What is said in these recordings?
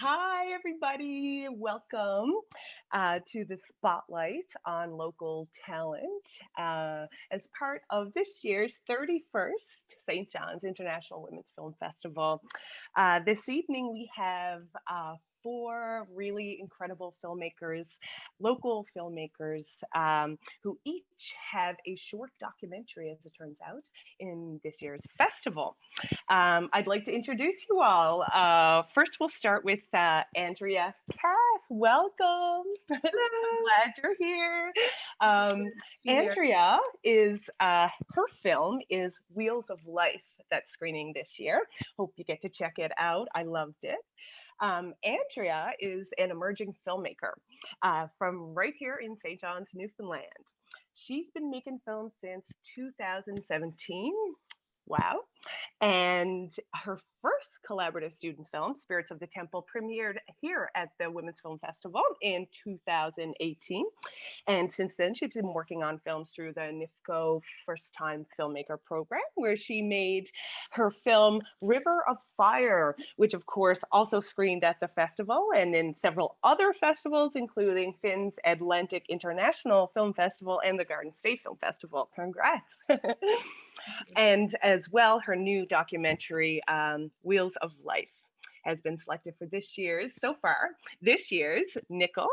Hi, everybody. Welcome to the Spotlight on Local Talent as part of this year's 31st St. John's International Women's Film Festival. This evening, we have four really incredible filmmakers, local filmmakers, who each have a short documentary, as it turns out, in this year's festival. I'd like to introduce you all. First, we'll start with Andrea Cass. Welcome. So Hello. glad you're here. Good Um, to be here. Andrea is, her film is Wheels of Life that's screening this year. Hope you get to check it out. I loved it. Andrea is an emerging filmmaker from right here in St. John's, Newfoundland. She's been making films since 2017. Wow. And her first collaborative student film, Spirits of the Temple, premiered here at the Women's Film Festival in 2018. And since then, she's been working on films through the NIFCO First Time Filmmaker Program, where she made her film River of Fire, which of course also screened at the festival and in several other festivals, including Finn's Atlantic International Film Festival and the Garden State Film Festival. Congrats. And as well, her new documentary, Wheels of Life, has been selected for this year's Nickel,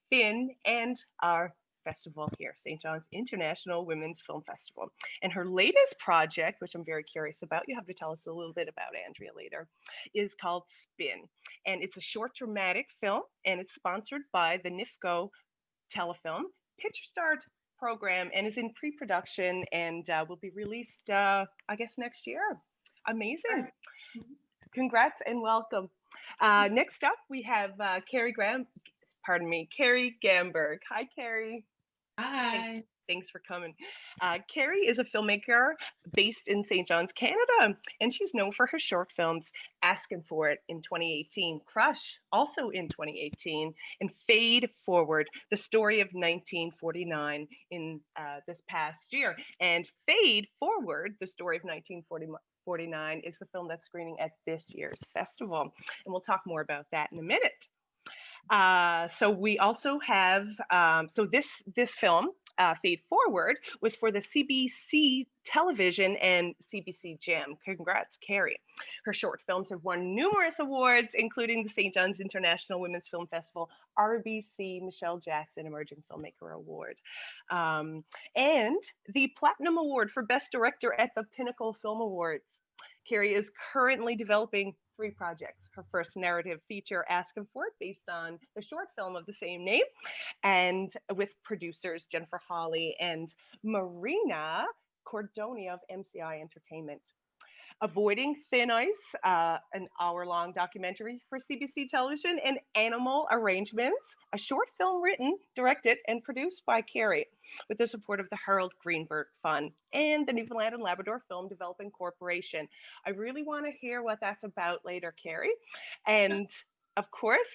Finn, and our festival here, St. John's International Women's Film Festival. And her latest project, which I'm very curious about, you have to tell us a little bit about Andrea later, is called Spin. And it's a short dramatic film, and it's sponsored by the NIFCO Telefilm Picture Start program and is in pre-production and will be released, I guess, next year. Amazing. Hi. Congrats and welcome. Next up, we have Cary Gamberg. Hi, Cary. Thanks, Hi. thanks for coming. Cary is a filmmaker based in St. John's, Canada, and she's known for her short films Asking for It in 2018, Crush also in 2018, and Fade Forward, the story of 1949 in this past year. And Fade Forward, the story of 1949, is the film that's screening at this year's festival. And we'll talk more about that in a minute. So we also have this film, Fade Forward, was for the CBC Television and CBC Gem. Congrats, Cary. Her short films have won numerous awards, including the St. John's International Women's Film Festival, RBC Michelle Jackson Emerging Filmmaker Award, and the Platinum Award for Best Director at the Pinnacle Film Awards. Cary is currently developing three projects. Her first narrative feature, Asking for It, based on the short film of the same name, and with producers Jennifer Hawley and Marina Cordonia of MCI Entertainment. Avoiding Thin Ice, an hour-long documentary for CBC Television, and Animal Arrangements, a short film written, directed, and produced by Cary, with the support of the Harold Greenberg Fund and the Newfoundland and Labrador Film Development Corporation. I really want to hear what that's about later, Cary. And of course,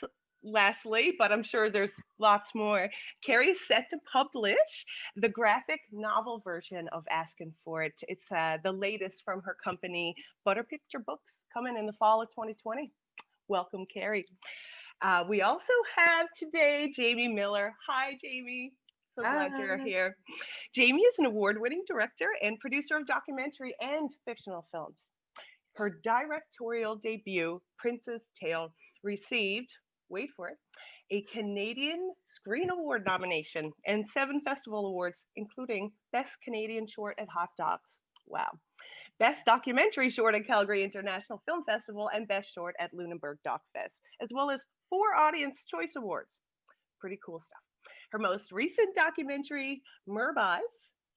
lastly, but I'm sure there's lots more, Cary is set to publish the graphic novel version of Asking for It. It's the latest from her company, Butter Picture Books, coming in the fall of 2020. Welcome, Cary. We also have today Jamie Miller. Hi, Jamie. So glad you're Hi. here. Jamie is an award winning director and producer of documentary and fictional films. Her directorial debut, Prince's Tale, received, wait for it, a Canadian Screen Award nomination and 7 festival awards, including Best Canadian Short at Hot Docs. Wow. Best Documentary Short at Calgary International Film Festival and Best Short at Lunenburg Doc Fest, as well as 4 Audience Choice Awards. Pretty cool stuff. Her most recent documentary, Merb'ys,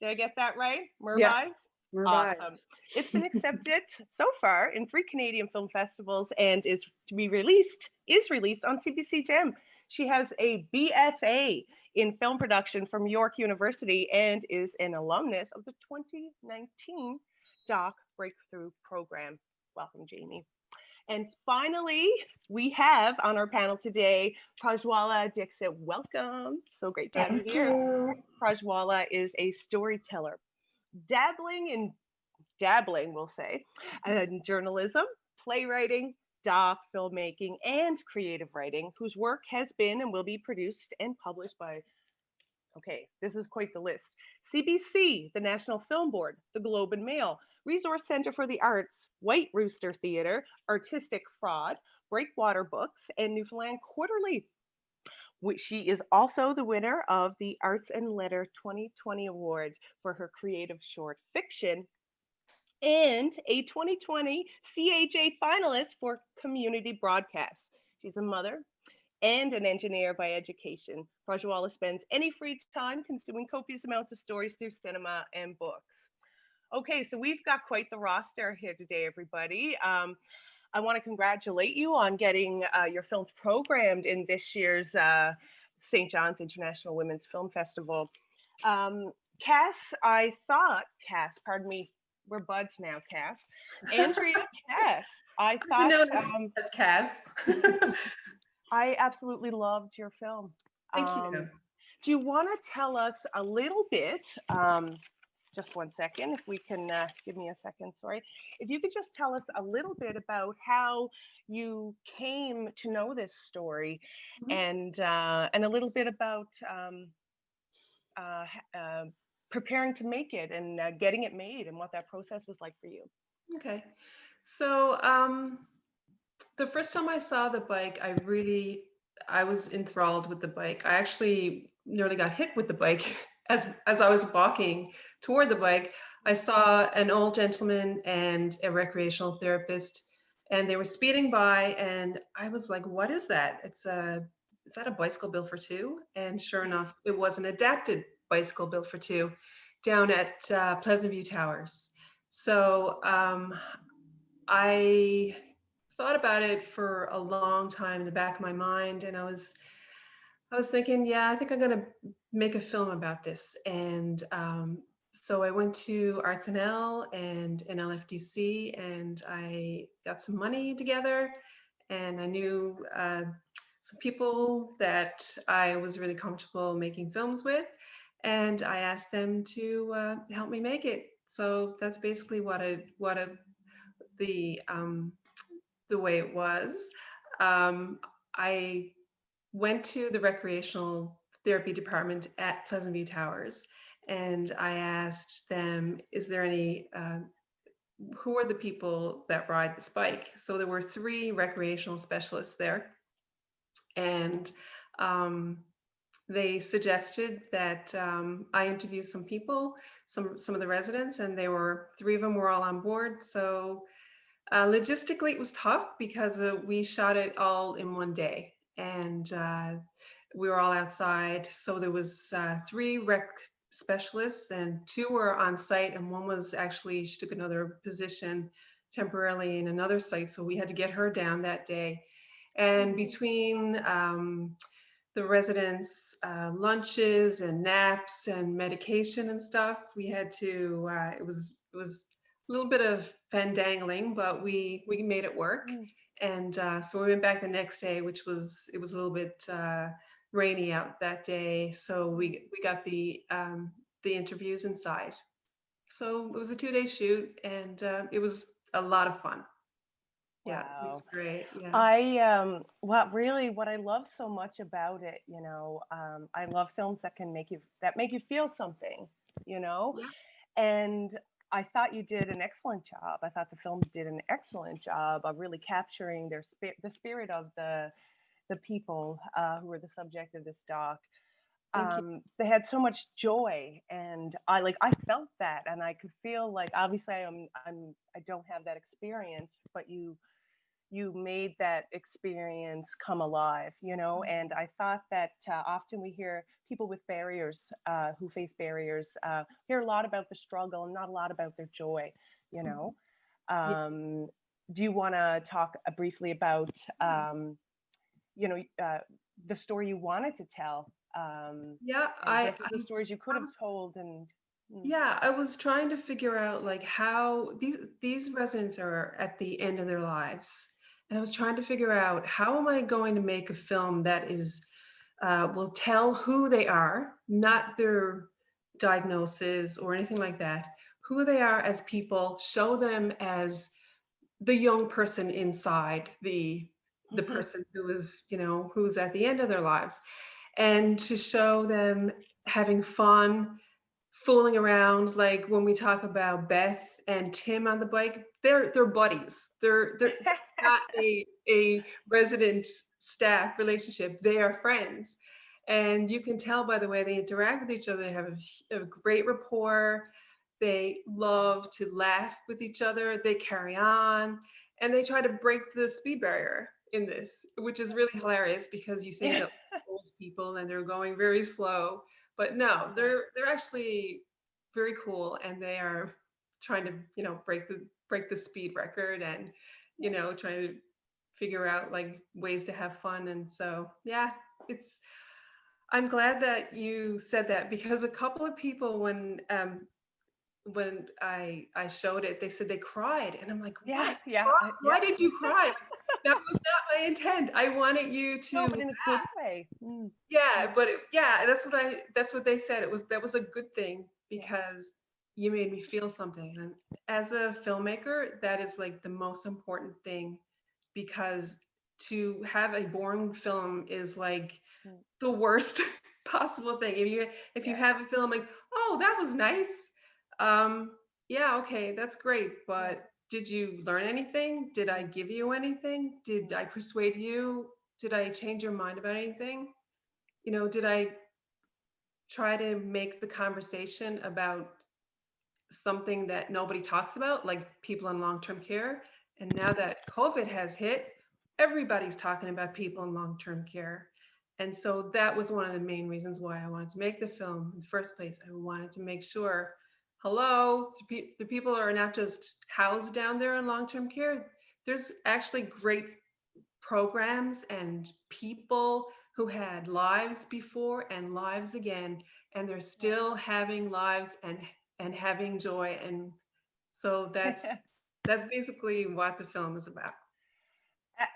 did I get that right? Yeah, Merb'ys? we're Awesome. It's been accepted so far in 3 Canadian film festivals and is released on CBC Gem. She has a BFA in film production from York University and is an alumnus of the 2019 Doc Breakthrough Program. Welcome, Jamie. And finally, we have on our panel today Prajwala Dixit. Welcome. So great to have you Thank here. you. Prajwala is a storyteller, dabbling, we'll say, in journalism, playwriting, doc, filmmaking, and creative writing, whose work has been and will be produced and published by, okay, this is quite the list: CBC, the National Film Board, the Globe and Mail, Resource Center for the Arts, White Rooster Theatre, Artistic Fraud, Breakwater Books, and Newfoundland Quarterly. She is also the winner of the Arts and Letter 2020 Award for her creative short fiction, and a 2020 CHA finalist for community broadcasts. She's a mother and an engineer by education. Prajwala spends any free time consuming copious amounts of stories through cinema and books. Okay, so we've got quite the roster here today, everybody. I want to congratulate you on getting your films programmed in this year's St. John's International Women's Film Festival. Cass, pardon me, we're buds now, Cass. Andrea Cass, I thought, as Cass. I absolutely loved your film. Thank you. Do you want to tell us a little bit? Just one second, if we can give me a second, sorry. If you could just tell us a little bit about how you came to know this story, and a little bit about preparing to make it and getting it made, and what that process was like for you. Okay. So the first time I saw the bike, I was enthralled with the bike. I actually nearly got hit with the bike as I was walking toward the bike. I saw an old gentleman and a recreational therapist, and they were speeding by, and I was like, what is that? Is that a bicycle built for two? And sure enough, it was an adapted bicycle built for two down at Pleasant View Towers. So I thought about it for a long time in the back of my mind, and I was thinking, yeah, I think I'm gonna make a film about this. And so I went to Arts NL and NLFDC, and I got some money together, and I knew some people that I was really comfortable making films with, and I asked them to help me make it. So that's basically the way it was. I went to the recreational therapy department at Pleasant View Towers, and I asked them, is there any, who are the people that ride this bike? So there were 3 recreational specialists there, and they suggested that I interview some people, some of the residents, and 3 of them were all on board. So logistically, it was tough because we shot it all in one day, and we were all outside. So there was 3 rec specialists, and 2 were on site, and one was actually, she took another position temporarily in another site, so we had to get her down that day. And between the residents' lunches and naps and medication and stuff, we had to, it was a little bit of fandangling, but we made it work. And so we went back the next day, it was a little bit rainy out that day. So we got the interviews inside. So it was a 2-day shoot, and it was a lot of fun. Yeah, Wow. it was great. Yeah. What I love so much about it, I love films that make you feel something, Yeah. and I thought you did an excellent job. I thought the film did an excellent job of really capturing the spirit of the people who were the subject of this doc. Thank you. They had so much joy, and I felt that, and I could feel like, obviously I don't have that experience, but you made that experience come alive, and I thought that often we hear people with barriers, who face barriers, hear a lot about the struggle and not a lot about their joy. Yeah. Do you want to talk briefly about the story you wanted to tell, Yeah, and the stories you could have told? And yeah, I was trying to figure out like how these residents are at the end of their lives, and I was trying to figure out how am I going to make a film that is will tell who they are, not their diagnosis or anything like that, who they are as people, show them as the young person inside the Mhm. person who is, who's at the end of their lives, and to show them having fun, fooling around. Like when we talk about Beth and Tim on the bike, they're buddies. It's not a resident staff relationship. They are friends. And you can tell by the way they interact with each other. They have a great rapport. They love to laugh with each other. They carry on, and they try to break the speed barrier in this, which is really hilarious because you think Yeah. that old people and they're going very slow, but no, they're actually very cool, and they are trying to, break the speed record, and trying to figure out like ways to have fun. And so yeah, it's I'm glad that you said that, because a couple of people, when I showed it, they said they cried, and I'm like, Yeah, what? yeah, Why yeah. did you cry? Like, that was not my intent. I wanted you No, to. but in a good way. Mm, Yeah, mm, but yeah, that's what they said. That was a good thing, yeah. because you made me feel something. And as a filmmaker, that is like the most important thing, because to have a boring film is like Mm, the worst possible thing. If you yeah, have a film like, oh, that was nice. Um, yeah, okay, that's great, yeah. but did you learn anything? Did I Mm, give you anything? Did mm, I persuade you? Did I change your mind about anything? Did I try to make the conversation about something that nobody talks about, like people in long-term care? And now that COVID has hit, everybody's talking about people in long-term care. And so that was one of the main reasons why I wanted to make the film in the first place. I wanted to make sure, hello, the people are not just housed down there in long-term care. There's actually great programs and people who had lives before and lives again, and they're still having lives and having joy. And so that's yeah. that's basically what the film is about.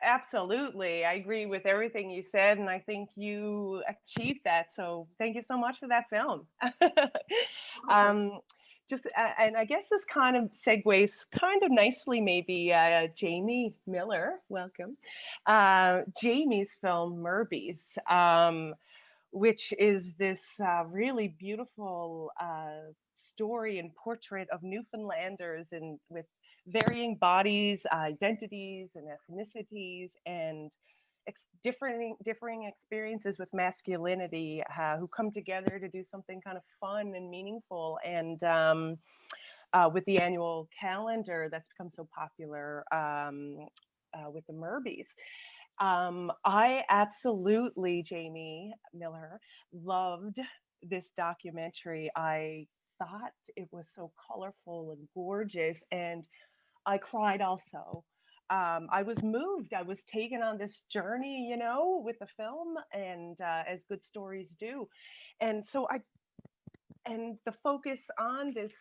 Absolutely. I agree with everything you said, and I think you achieved that. So thank you so much for that film. Welcome. um, and I guess this kind of segues kind of nicely, maybe Jamie Miller, welcome. Jamie's film Merb'ys, which is this really beautiful story and portrait of Newfoundlanders and with varying bodies, identities, and ethnicities, and differing experiences with masculinity, who come together to do something kind of fun and meaningful. And with the annual calendar that's become so popular with the Merb'ys. I absolutely, Jamie Miller, loved this documentary. I thought it was so colorful and gorgeous, and I cried also. I was moved. I was taken on this journey, with the film, and as good stories do. And so and the focus on this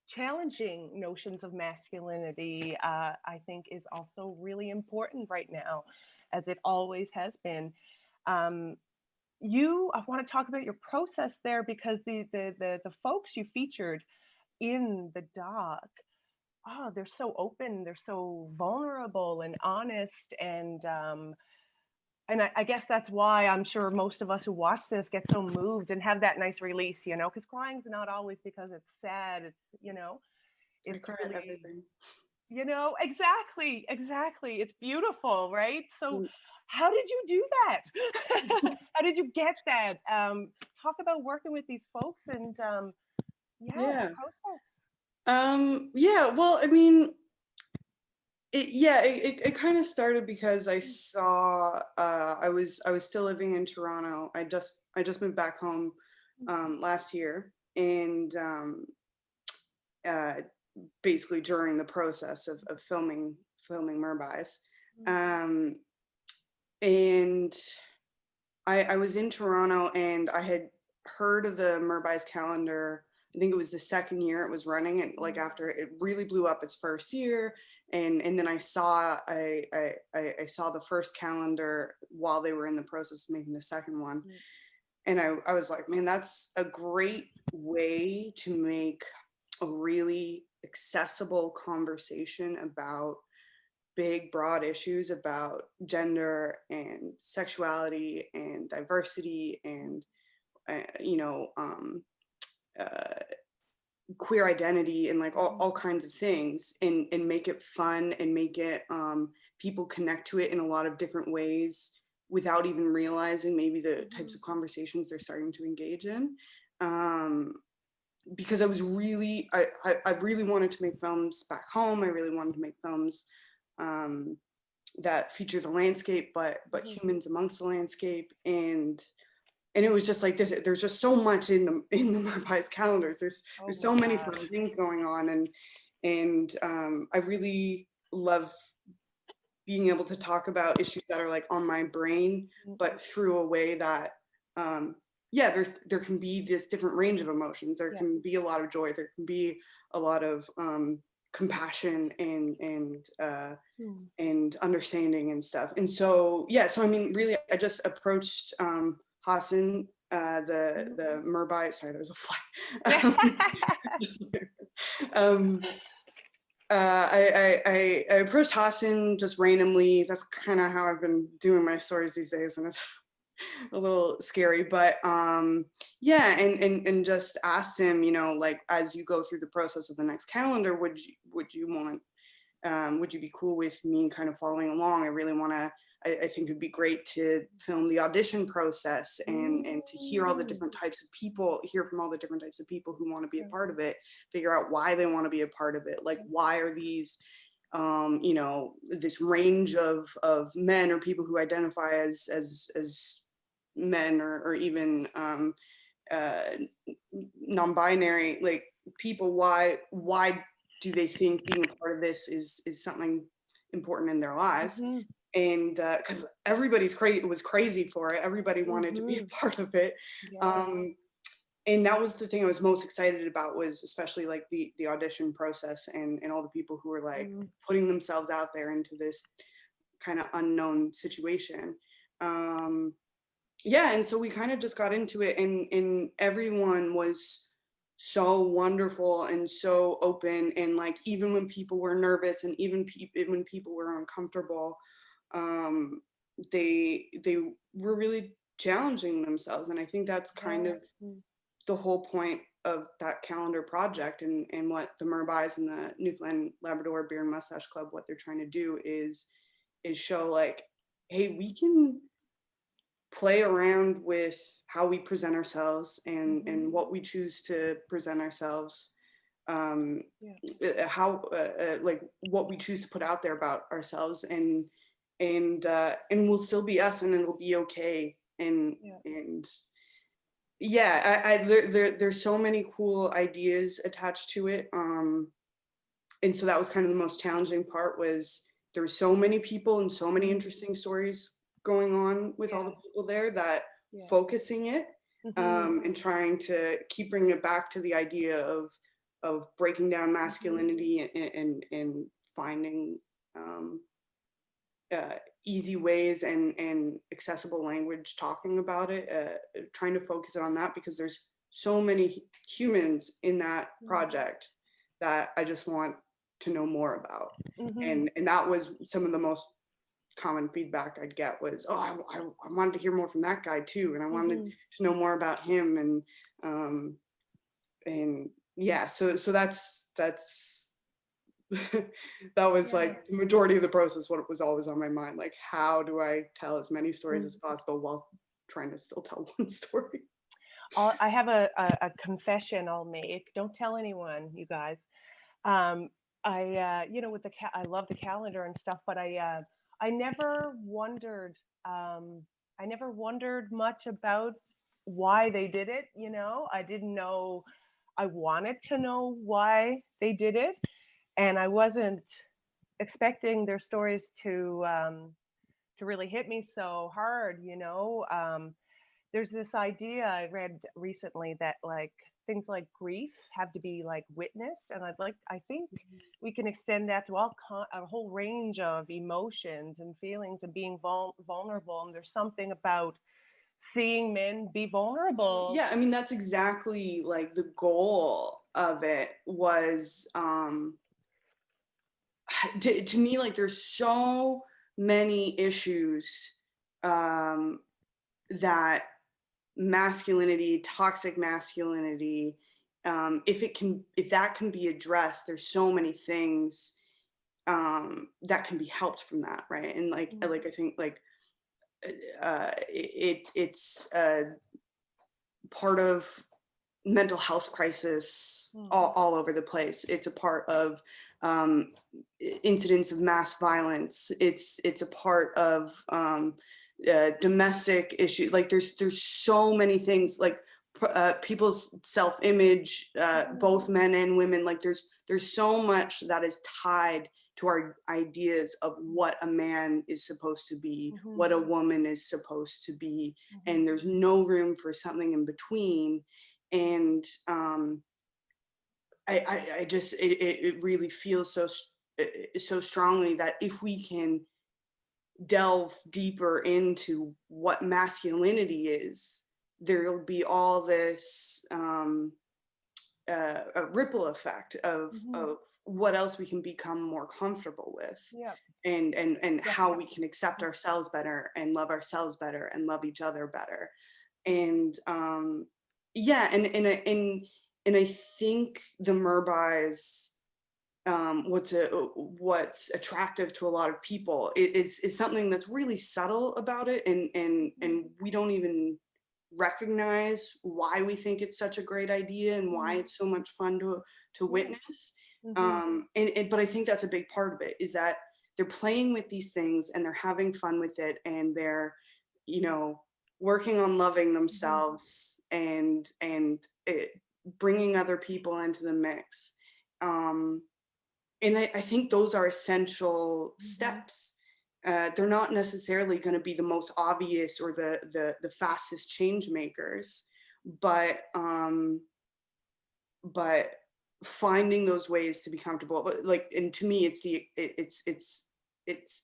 challenging notions of masculinity, I think, is also really important right now, as it always has been. Um, I want to talk about your process there, because the folks you featured in the doc, oh, they're so open, they're so vulnerable and honest, and I guess that's why I'm sure most of us who watch this get so moved and have that nice release, because crying's not always because it's sad. I It's cry at really, everything. exactly. It's beautiful, right? So, Mm. how did you do that? How did you get that? Talk about working with these folks and yeah, the Yeah. process. Yeah, well, I mean, it kind of started because I saw I was still living in Toronto. I just moved back home last year, and uh basically during the process of filming Merb'ys. Um and I was in Toronto, and I had heard of the Merb'ys calendar. I think it was the second year it was running, and like after it really blew up its first year, and then I saw the first calendar while they were in the process of making the second one, and I was like, man, that's a great way to make a really accessible conversation about big, broad issues about gender and sexuality and diversity and, you know, queer identity and like all kinds of things, and make it fun and make it people connect to it in a lot of different ways without even realizing maybe the types of conversations they're starting to engage in. Because I was really, I really wanted to make films back home. I really wanted to make films that feature the landscape, but humans amongst the landscape. And it was just like this, there's just so much in the Merb'ys calendars. There's so many fun things going on. And I really love being able to talk about issues that are like on my brain, but through a way that, yeah, there can be this different range of emotions. There can be a lot of joy. There can be a lot of compassion and understanding and stuff. And so, yeah, so I mean, really, I just approached Hassan, the Merb'ys. Sorry, there's a fly. I approached Hassan just randomly. That's kind of how I've been doing my stories these days, and it's a little scary, but yeah, and just asked him, you know, like, as you go through the process of the next calendar, would you want, would you be cool with me kind of following along? I really want to, I think it'd be great to film the audition process and to hear all the different types of people, hear from all the different types of people who want to be a part of it, figure out why they want to be a part of it. Like, why are these, you know, this range of men or people who identify as men or even non-binary, like, people, why do they think being a part of this is something important in their lives? And because everybody's was crazy for it, everybody wanted to be a part of it. And that was the thing I was most excited about, was especially like the audition process and all the people who were like putting themselves out there into this kind of unknown situation. Yeah, and so we kind of just got into it, and everyone was so wonderful and so open, and like, even when people were nervous and even when people were uncomfortable, they were really challenging themselves. And I think that's kind of the whole point of that calendar project, and what the Merb'ys and the Newfoundland Labrador Beer and Mustache Club, what they're trying to do is show, like, hey, we can play around with how we present ourselves and what we choose to present ourselves, how like what we choose to put out there about ourselves, and we'll still be us, and it'll be okay. And yeah, there's so many cool ideas attached to it. And so that was kind of the most challenging part, was there were so many people and so many interesting stories going on with all the people there, that focusing it and trying to keep bringing it back to the idea of breaking down masculinity and finding easy ways and accessible language talking about it, trying to focus it on that, because there's so many humans in that project that I just want to know more about. And that was some of the most common feedback I'd get, was, oh, I wanted to hear more from that guy too, and I wanted to know more about him. And yeah, so that's that was like the majority of the process, what was always on my mind, like, how do I tell as many stories as possible while trying to still tell one story. I have a confession I'll make. Don't tell anyone, you guys. I you know, with I love the calendar and stuff, but I never wondered much about why they did it. You know, I didn't know. I wanted to know why they did it, and I wasn't expecting their stories to really hit me so hard. You know, there's this idea I read recently that, like, things like grief have to be like witnessed, and I think we can extend that to a whole range of emotions and feelings, and being vulnerable. And there's something about seeing men be vulnerable. Yeah, I mean, that's exactly like the goal of it was, to me, like, there's so many issues that masculinity, toxic masculinity, if that can be addressed, there's so many things that can be helped from that, right? And like I think like it's part of mental health crisis all over the place. It's a part of incidents of mass violence. It's a part of domestic issues. Like there's so many things, like people's self-image, both men and women. Like there's so much that is tied to our ideas of what a man is supposed to be, what a woman is supposed to be, and there's no room for something in between. And I just it really feels so strongly that if we can delve deeper into what masculinity is, there'll be all this a ripple effect of what else we can become more comfortable with, and how we can accept ourselves better and love ourselves better and love each other better. And yeah, and I think the Merb'ys, what's attractive to a lot of people is something that's really subtle about it, and we don't even recognize why we think it's such a great idea and why it's so much fun to witness. But I think that's a big part of it, is that they're playing with these things and they're having fun with it, and they're, you know, working on loving themselves and bringing other people into the mix. And I think those are essential steps. They're not necessarily going to be the most obvious or the fastest change makers, but finding those ways to be comfortable. But like, and to me, it's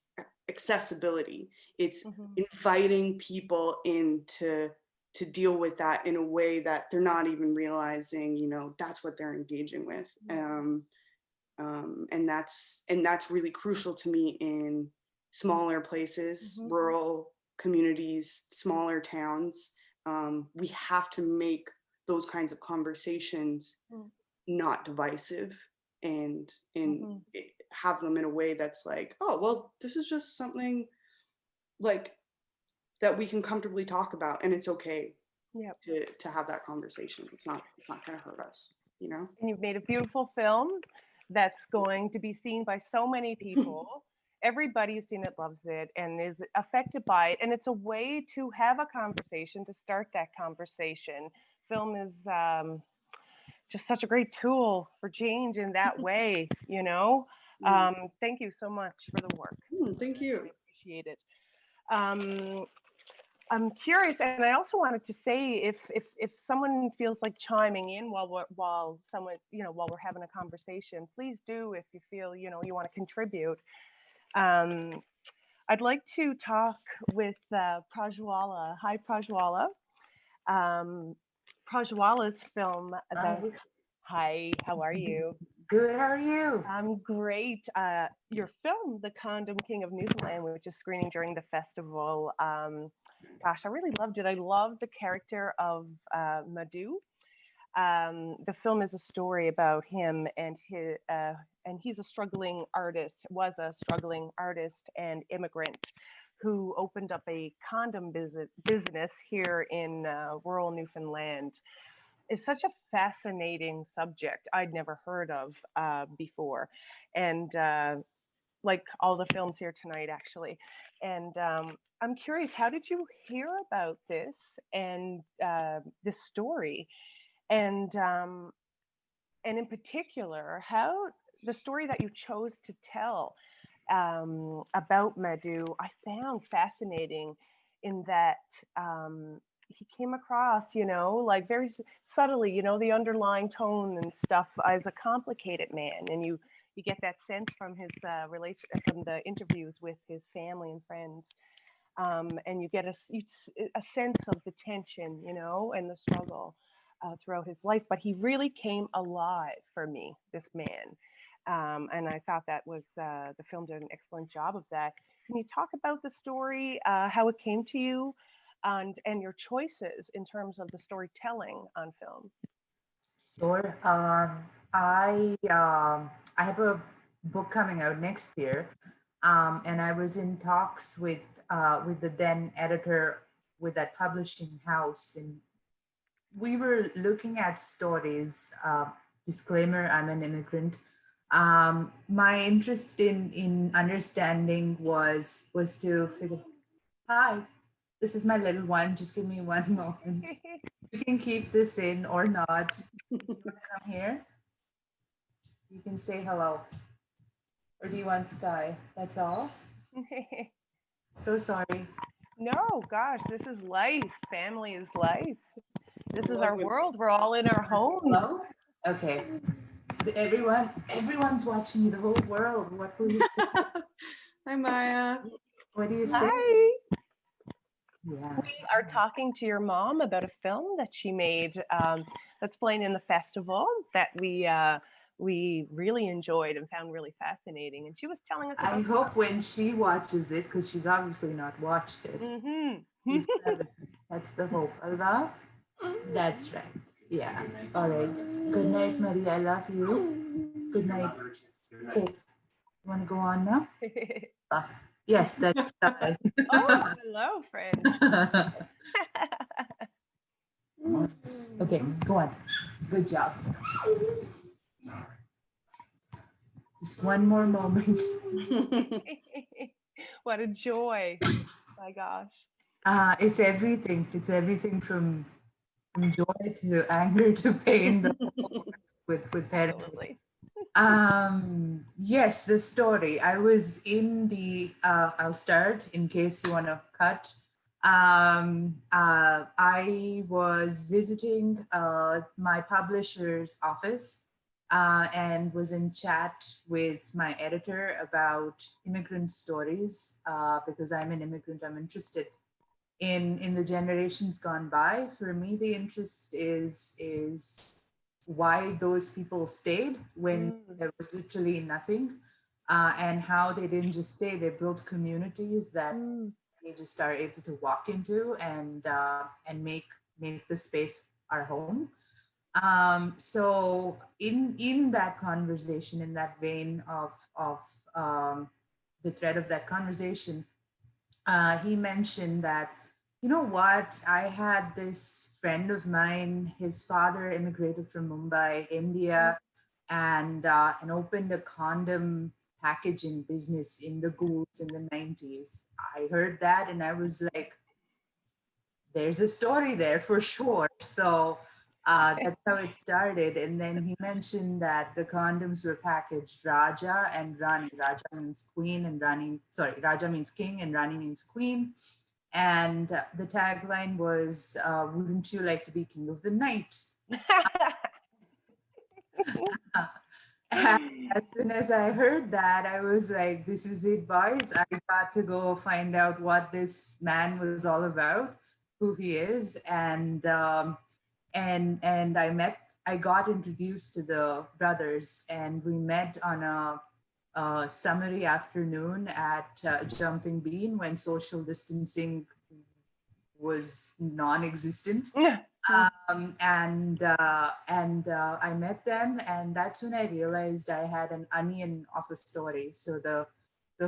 accessibility. It's inviting people in to deal with that in a way that they're not even realizing, you know, that's what they're engaging with. And that's really crucial to me in smaller places, rural communities, smaller towns. We have to make those kinds of conversations not divisive, and have them in a way that's like, oh, well, this is just something like that we can comfortably talk about, and it's okay to have that conversation. It's not going to hurt us, you know. And you've made a beautiful film that's going to be seen by so many people. Everybody who's seen it loves it and is affected by it. And it's a way to have a conversation, to start that conversation. Film is just such a great tool for change in that way, you know. Thank you so much for the work. Thank you. I appreciate it. I'm curious, and I also wanted to say, if someone feels like chiming in while we're having a conversation, please do. If you feel, you know, you want to contribute. I'd like to talk with Prajwala. Hi, Prajwala. Prajwala's film. Hi, how are you? Good, how are you? I'm great. Your film, The Condom King of Newfoundland, which is screening during the festival. Gosh, I really loved it. I loved the character of Madhu. The film is a story about him and he's a struggling artist, was a struggling artist and immigrant who opened up a condom business here in rural Newfoundland. It's such a fascinating subject I'd never heard of before, and like all the films here tonight, actually. And I'm curious, how did you hear about this and this story, and in particular, how the story that you chose to tell about Madhu, I found fascinating in that he came across, you know, like very subtly, you know, the underlying tone and stuff as a complicated man, and you get that sense from his from the interviews with his family and friends, and you get a sense of the tension, you know, and the struggle. throughout his life, but he really came alive for me, this man. And I thought that was the film did an excellent job of that. Can you talk about the story, how it came to you, and your choices in terms of the storytelling on film? Sure. I have a book coming out next year, and I was in talks with the then editor with that publishing house, and we were looking at stories. Disclaimer: I'm an immigrant. My interest in understanding was to figure. Hi, this is my little one. Just give me one moment. You can keep this in or not. You want to come here? You can say hello. Or do you want Sky? That's all? So sorry. No, gosh, this is life. Family is life. This is our Love it. world. We're all in our homes. Hello? Okay. Everyone's watching you, the whole world. What will you say? Hi, Maya. What do you think? Hi. Yeah. We are talking to your mom about a film that she made that's playing in the festival that we really enjoyed and found really fascinating. And she was telling us I about. hope when she watches it, because she's obviously not watched it, she's gonna- that's the hope. Allah? That's right. Yeah. All right. Good night, Marie. I love you. Good night. Okay. You want to go on now? Yes, that's Sky. Oh, hello, friend. Okay, go on. Good job. Just one more moment. What a joy. My gosh. It's everything. It's everything from joy to anger to pain with parents. Absolutely. Yes, the story. I was in the, I'll start in case you want to cut. I was visiting my publisher's office and was in chat with my editor about immigrant stories because I'm an immigrant. I'm interested in the generations gone by. For me, the interest is why those people stayed when there was literally nothing, and how they didn't just stay, they built communities that we just are able to walk into and make the space our home. So in that conversation, in that vein of the thread of that conversation, he mentioned that, you know what, I had this friend of mine, his father immigrated from Mumbai, India, and opened a condom packaging business in the ghouls in the 90s. I heard that and I was like, there's a story there for sure. So that's how it started. And then he mentioned that the condoms were packaged Raja and Rani. Raja means queen and Rani, sorry, Raja means king and Rani means queen. And the tagline was, wouldn't you like to be king of the night? And as soon as I heard that, I was like, this is it, boys. I got to go find out what this man was all about, who he is. And I got introduced to the brothers, and we met on a summery afternoon at Jumping Bean when social distancing was non-existent. And I met them, and that's when I realized I had an onion of a story. So the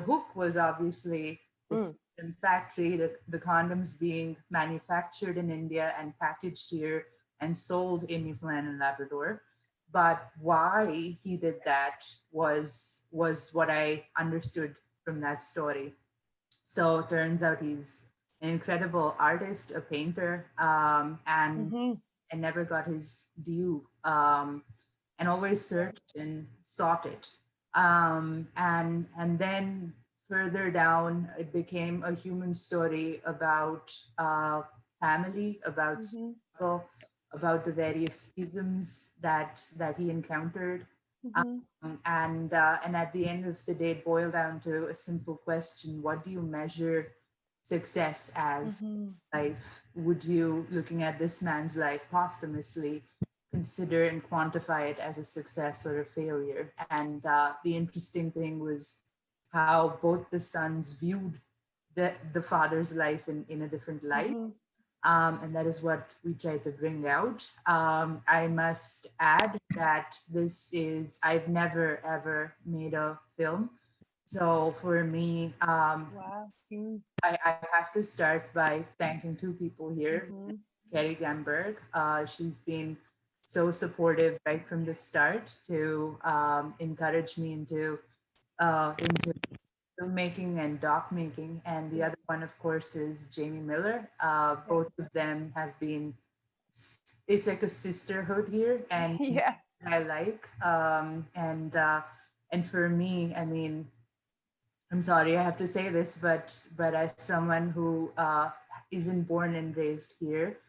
hook was obviously this factory, the condoms being manufactured in India and packaged here and sold in Newfoundland and Labrador. But why he did that was what I understood from that story. So it turns out he's an incredible artist, a painter, and never got his due, and always searched and sought it. And then further down, it became a human story about family, about struggle, about the various isms that he encountered. And at the end of the day, it boiled down to a simple question: what do you measure success as Mhm. life, would you, looking at this man's life posthumously, consider and quantify it as a success or a failure? And the interesting thing was how both the sons viewed the father's life in a different light. Mhm. And that is what we try to bring out. I must add that I've never ever made a film. So for me, Wow. Mm. I have to start by thanking two people here. Mhm. Kerry Gamberg. She's been so supportive right from the start to encourage me into filmmaking and doc making. And the other one, of course, is Jamie Miller. Yeah. Both of them have been, it's like a sisterhood here, and Yeah. I like. And for me, I mean, I'm sorry I have to say this, but as someone who isn't born and raised here,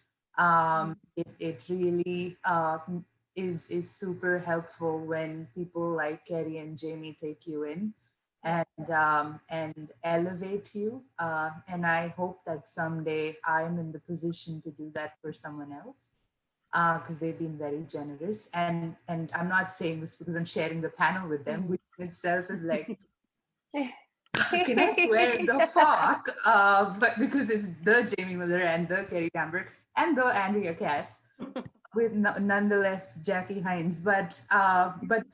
it really is super helpful when people like Kerry and Jamie take you in Yeah. and elevate you. And I hope that someday I'm in the position to do that for someone else, because they've been very generous. And I'm not saying this because I'm sharing the panel with them, which in itself is like, can I swear the fuck? But because it's the Jamie Miller and the Kerry Gamberg and the Andrea Cass, with nonetheless Jackie Hynes. But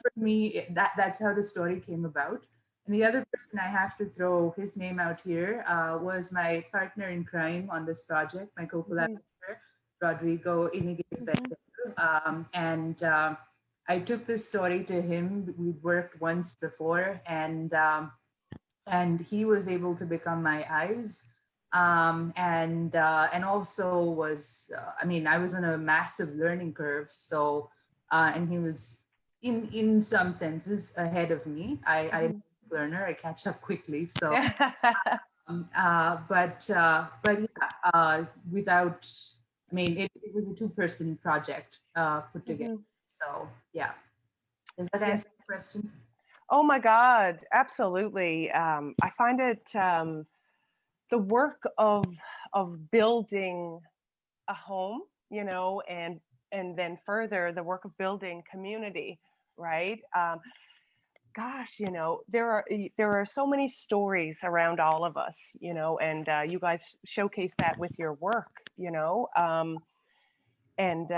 for me, that's how the story came about. And the other person I have to throw his name out here was my partner in crime on this project, my co-collaborator, Rodrigo Iniguez. Mhm. And I took this story to him. We'd worked once before, and he was able to become my eyes, and also was I mean, I was on a massive learning curve, so and he was in some senses ahead of me. I'm Mhm. a learner, I catch up quickly. So Mhm. but yeah, without, I mean, it was a two-person project put together. So yeah, does that Yeah. answer the question? Oh my God, absolutely. I find it the work of building a home, and then further the work of building community, right? Gosh, there are so many stories around all of us, and you guys showcase that with your work, and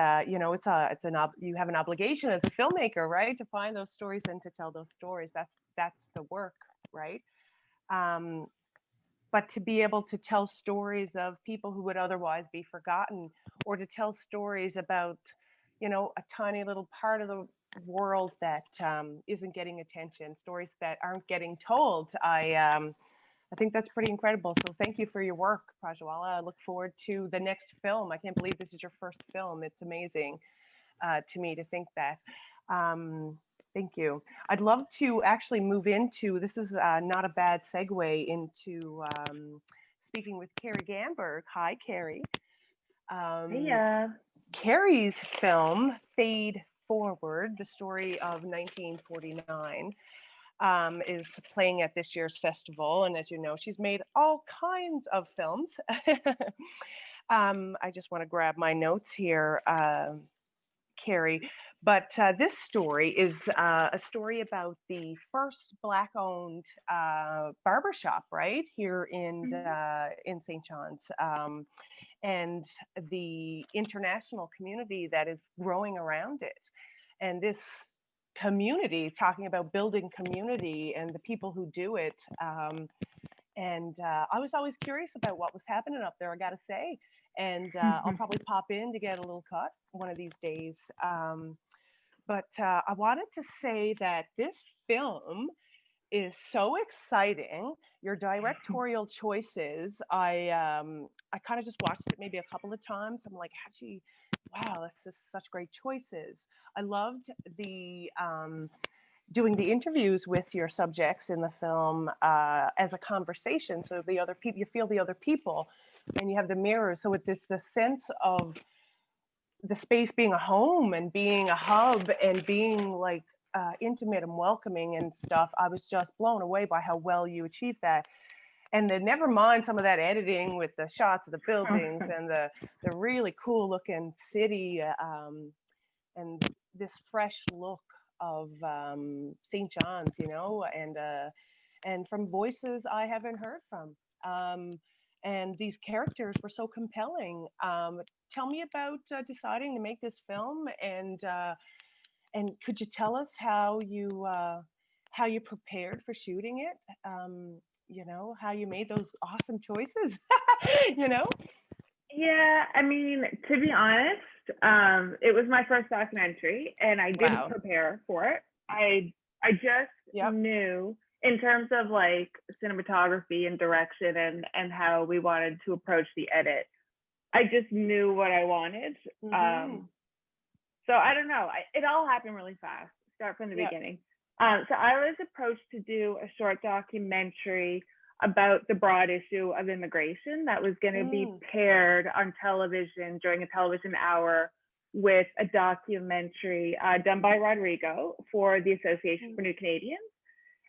you have an obligation as a filmmaker, right, to find those stories and to tell those stories. That's the work, right? Um, but to be able to tell stories of people who would otherwise be forgotten, or to tell stories about, a tiny little part of the world that isn't getting attention, stories that aren't getting told. I think that's pretty incredible. So thank you for your work, Prajwala. I look forward to the next film. I can't believe this is your first film. It's amazing to me to think that. Um, Thank you. I'd love to actually move into, this is not a bad segue into speaking with Kerry Gamberg. Hi, Kerry. Um, Yeah. Kerry's film, Fade Forward, the story of 1949, is playing at this year's festival. And as you know, she's made all kinds of films. I just want to grab my notes here, Kerry. But this story is a story about the first Black-owned barbershop, right here in St. John's, and the international community that is growing around it. And this community, talking about building community and the people who do it. And I was always curious about what was happening up there, I got to say. And I'll probably pop in to get a little cut one of these days. But I wanted to say that this film is so exciting. Your directorial choices, I kind of just watched it maybe a couple of times. I'm like, actually, wow, that's just such great choices. I loved the doing the interviews with your subjects in the film as a conversation. So the other people, you feel the other people, and you have the mirrors. So it's the sense of the space being a home and being a hub and being like intimate and welcoming and stuff. I was just blown away by how well you achieved that. and then never mind some of that editing with the shots of the buildings and the really cool looking city, and this fresh look of St. John's, you know, and from voices I haven't heard from. And these characters were so compelling. Tell me about deciding to make this film, and could you tell us how you prepared for shooting it? You know, how you made those awesome choices. You know? Yeah, I mean, to be honest, it was my first documentary, and I didn't prepare for it. I just knew, in terms of like cinematography and direction and how we wanted to approach the edit, I just knew what I wanted. So I don't know. It all happened really fast. Start from the beginning. So I was approached to do a short documentary about the broad issue of immigration that was going to be paired on television during a television hour with a documentary done by Rodrigo for the Association for New Canadians.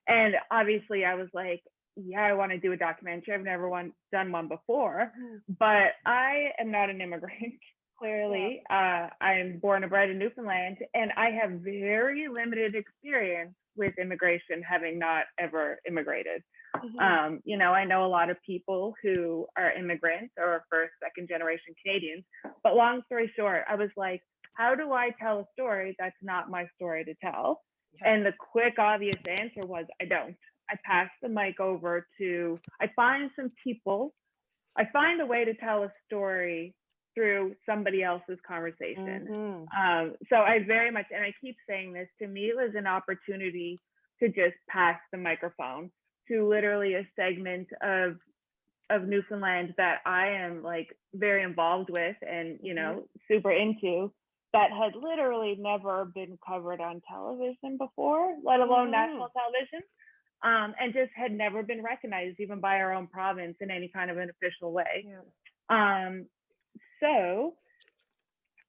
And obviously I was like, yeah, I want to do a documentary. I've never done one before, but I am not an immigrant. Clearly, I am born and bred in Newfoundland, and I have very limited experience with immigration, having not ever immigrated. You know, I know a lot of people who are immigrants or first, second generation Canadians, but long story short, I was like, how do I tell a story that's not my story to tell? And the quick, obvious answer was, I don't. I pass the mic over to, I find a way to tell a story through somebody else's conversation. So I very much, and I keep saying this, to me, it was an opportunity to just pass the microphone to literally a segment of Newfoundland that I am like very involved with and, you know, super into, that had literally never been covered on television before, let alone national television. And just had never been recognized even by our own province in any kind of an official way. So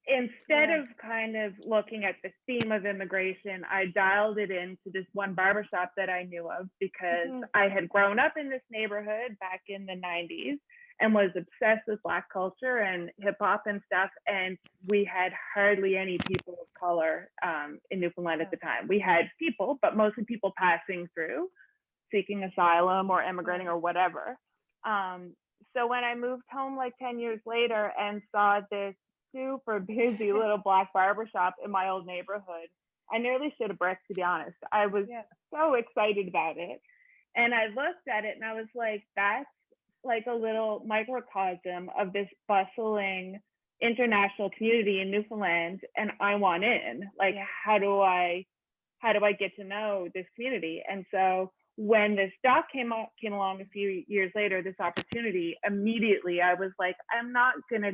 instead of kind of looking at the theme of immigration, I dialed it into this one barbershop that I knew of because I had grown up in this neighborhood back in the 90s and was obsessed with Black culture and hip hop and stuff. And we had hardly any people of color in Newfoundland at the time. We had people, but mostly people passing through, seeking asylum or immigrating or whatever. So when I moved home like 10 years later and saw this super busy little Black barbershop in my old neighborhood, I nearly shit a brick, to be honest. I was so excited about it. And I looked at it and I was like, that's like a little microcosm of this bustling international community in Newfoundland, and I want in. Like, how do I get to know this community? And so when this doc came along a few years later, this opportunity, immediately I was like, I'm not gonna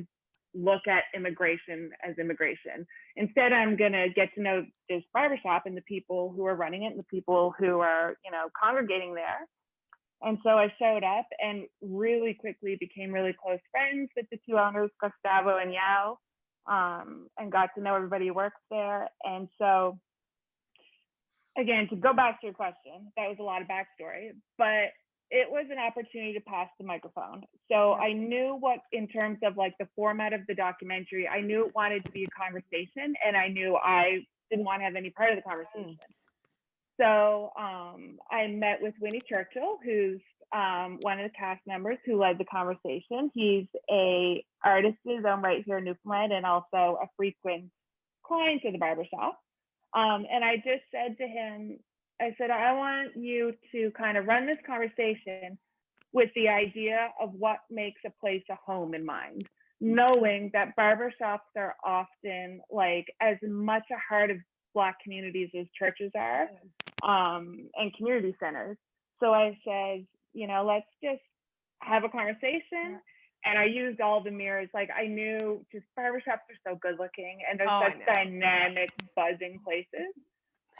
look at immigration as immigration. Instead, I'm gonna get to know this barbershop and the people who are running it and the people who are, you know, congregating there. And so I showed up and really quickly became really close friends with the two owners, Gustavo and Yao, and got to know everybody who works there. And so, again, to go back to your question, that was a lot of backstory, but it was an opportunity to pass the microphone. So I knew what, in terms of like the format of the documentary, I knew it wanted to be a conversation, and I knew I didn't want to have any part of the conversation. So I met with Winnie Churchill, who's one of the cast members who led the conversation. He's an artist in his own right here in Newfoundland and also a frequent client of the barbershop. And I just said to him, I said, I want you to kind of run this conversation with the idea of what makes a place a home in mind, knowing that barbershops are often like as much a heart of Black communities as churches are, and community centers. So I said, you know, let's just have a conversation. And I used all the mirrors. Like, I knew just barbershops are so good looking and they're such dynamic, buzzing places.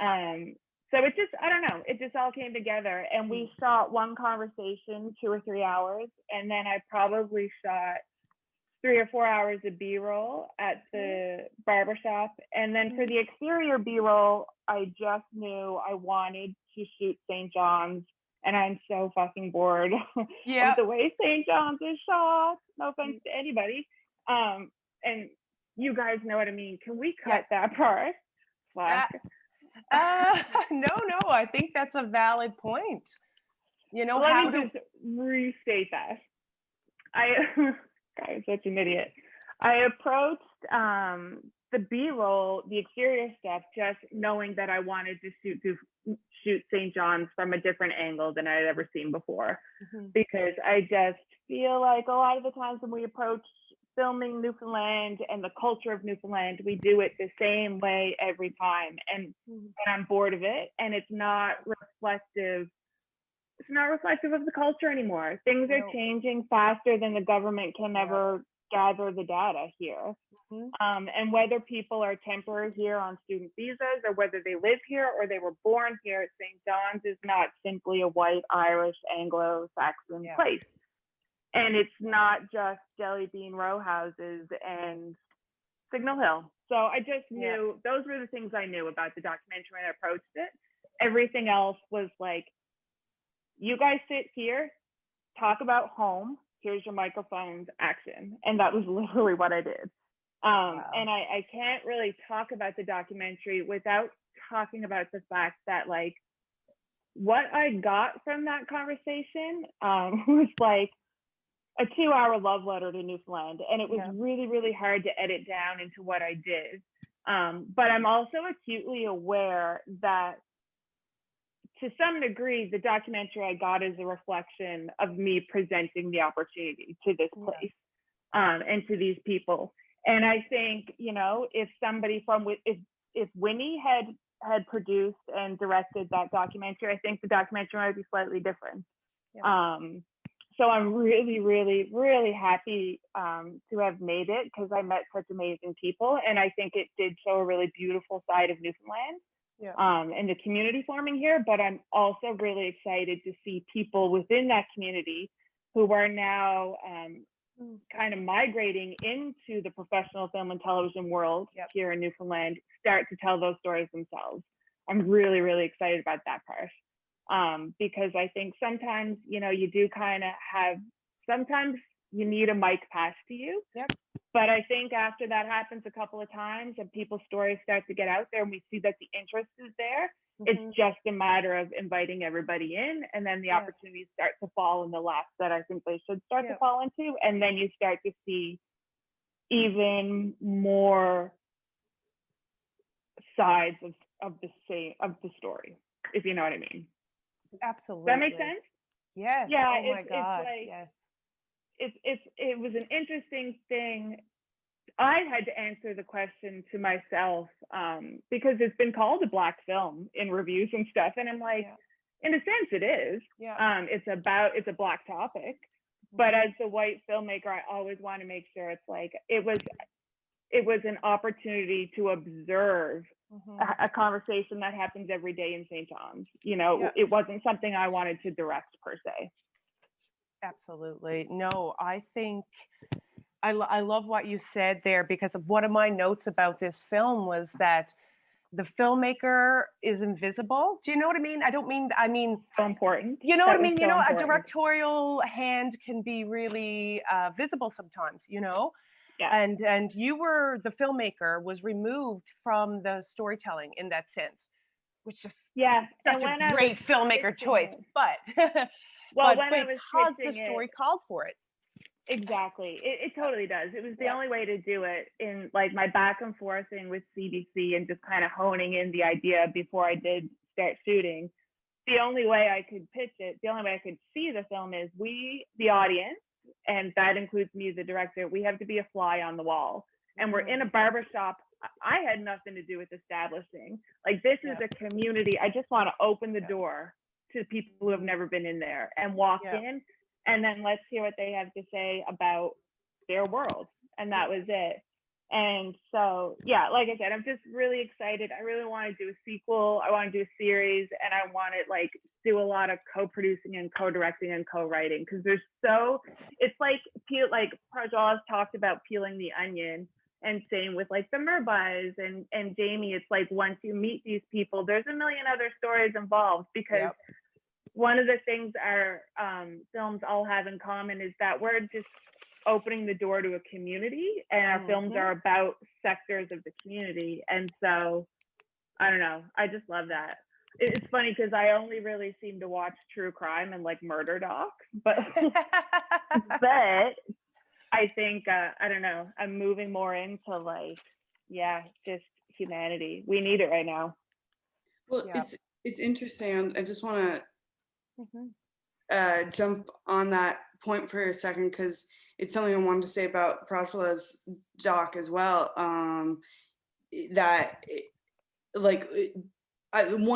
So it just, I don't know, it just all came together. And we shot one conversation 2 or 3 hours. And then I probably shot 3 or 4 hours of B-roll at the barbershop. And then for the exterior B-roll, I just knew I wanted to shoot St. John's and I'm so fucking bored of Yeah. the way St. John's is shot. No offense to anybody. And you guys know what I mean. Can we cut that part? Fuck. No, I think that's a valid point. You know, Let me just restate that. God, I'm such an idiot. I approached the B-roll, the exterior stuff, just knowing that I wanted to shoot St. John's from a different angle than I had ever seen before. Because I just feel like a lot of the times when we approach filming Newfoundland and the culture of Newfoundland, we do it the same way every time. And I'm bored of it. And it's not reflective. It's not reflective of the culture anymore. Things are changing faster than the government can ever gather the data here. And whether people are temporary here on student visas, or whether they live here or they were born here, St. John's is not simply a white, Irish, Anglo-Saxon place. And it's not just jelly bean row houses and Signal Hill. So I just knew, those were the things I knew about the documentary when I approached it. Everything else was like, you guys sit here, talk about home, here's your microphones, action. And that was literally what I did. And I can't really talk about the documentary without talking about the fact that, like, what I got from that conversation was like a 2-hour love letter to Newfoundland. And it was really, really hard to edit down into what I did. But I'm also acutely aware that to some degree, the documentary I got is a reflection of me presenting the opportunity to this place and to these people. And I think, you know, if somebody if Winnie had produced and directed that documentary, I think the documentary might be slightly different. So I'm really, really, really happy to have made it, because I met such amazing people. And I think it did show a really beautiful side of Newfoundland. And the community forming here, but I'm also really excited to see people within that community who are now kind of migrating into the professional film and television world here in Newfoundland start to tell those stories themselves. I'm really, really excited about that part, because I think sometimes, you know, you do kind of have, sometimes you need a mic passed to you. But I think after that happens a couple of times and people's stories start to get out there and we see that the interest is there, it's just a matter of inviting everybody in, and then the opportunities start to fall in the laps that I think they should start to fall into. And then you start to see even more sides of the story, if you know what I mean. Absolutely. Does that make sense? Yes. Yeah. Oh my God. Like, yes. It was an interesting thing. I had to answer the question to myself, because it's been called a black film in reviews and stuff, and I'm like, in a sense, it is. It's a black topic, but as a white filmmaker, I always want to make sure it's like it was an opportunity to observe a conversation that happens every day in St. John's. You know, it wasn't something I wanted to direct per se. Absolutely. No, I think I love what you said there, because one of my notes about this film was that the filmmaker is invisible. Do you know what I mean? I mean so important. You know what I mean? You know, important. A directorial hand can be really visible sometimes, you know? And you were, the filmmaker was removed from the storytelling in that sense, which is such a great filmmaker choice. But well, but because the story called for it. Exactly. It totally does. It was the only way to do it, in like my back and forthing with CBC and just kind of honing in the idea before I did start shooting. The only way I could pitch it, the only way I could see the film is we, the audience, and that includes me, the director, we have to be a fly on the wall. And we're in a barbershop. I had nothing to do with establishing. Like, this is a community. I just want to open the door to people who have never been in there and walk in, and then let's hear what they have to say about their world. And that was it. And so, like I said, I'm just really excited. I really want to do a sequel. I want to do a series, and I want to like do a lot of co-producing and co-directing and co-writing, because it's like Prajwala's talked about peeling the onion, and same with like the Merb'ys and Jamie. It's like, once you meet these people, there's a million other stories involved, because one of the things our films all have in common is that we're just opening the door to a community, and our films are about sectors of the community. And so, I don't know, I just love that. It's funny because I only really seem to watch true crime and like murder docs, but but I think I don't know, I'm moving more into like, yeah, just humanity. We need it right now. Well, it's interesting. I just want to jump on that point for a second, because it's something I wanted to say about Prajwala's doc as well. One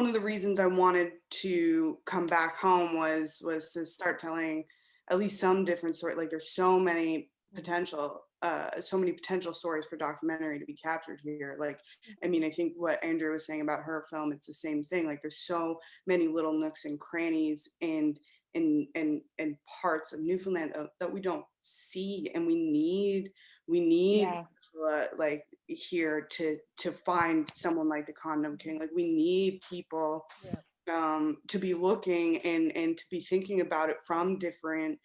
of the reasons I wanted to come back home was to start telling at least some different story. Like, there's so many potential stories for documentary to be captured here. Like, I mean, I think what Andrea was saying about her film, it's the same thing. Like, there's so many little nooks and crannies and parts of Newfoundland that we don't see, and we need like here to find someone like the Condom King. Like, we need people to be looking and to be thinking about it from different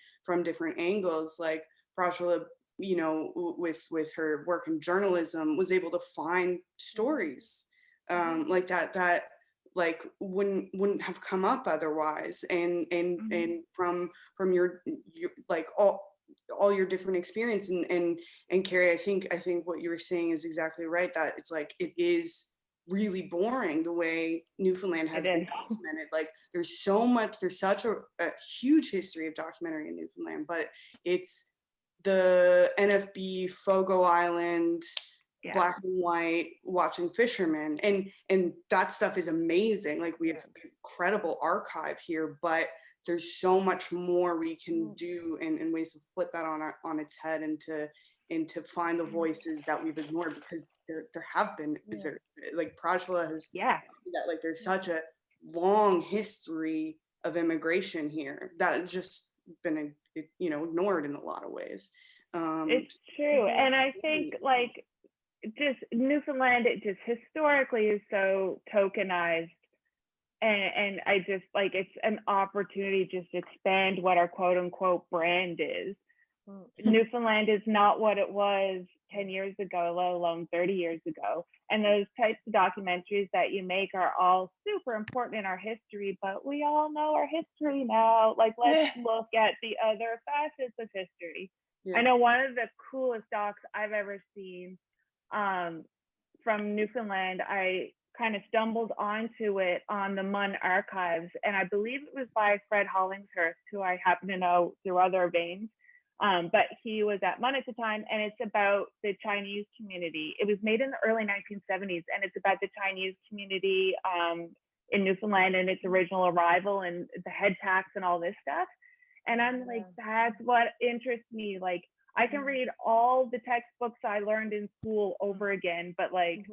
angles. Like, Prajwala, you know, with her work in journalism, was able to find stories like that like wouldn't have come up otherwise, and from your like all your different experience, and Kerry, I think what you were saying is exactly right, that it's like, it is really boring the way Newfoundland has been documented. Like, there's such a huge history of documentary in Newfoundland, but it's the NFB, Fogo Island, black and white, watching fishermen, and that stuff is amazing. Like, we have incredible archive here, but there's so much more we can do, and ways to flip that on its head, and to find the voices that we've ignored, because there have been like Prajwala has that, like, there's such a long history of immigration here that just been ignored in a lot of ways. It's true, and I think like just Newfoundland, it just historically is so tokenized, and I just like, it's an opportunity just to expand what our quote unquote brand is. Newfoundland is not what it was 10 years ago, let alone 30 years ago. And those types of documentaries that you make are all super important in our history, but we all know our history now. Like, let's look at the other facets of history. I know one of the coolest docs I've ever seen from Newfoundland, I kind of stumbled onto it on the Munn Archives, and I believe it was by Fred Hollingshurst, who I happen to know through other veins. But he was at Munn at the time, and it's about the Chinese community. It was made in the early 1970s, and it's about the Chinese community in Newfoundland and its original arrival and the head tax and all this stuff. And I'm like, that's what interests me. Like, I can read all the textbooks I learned in school over again, but like,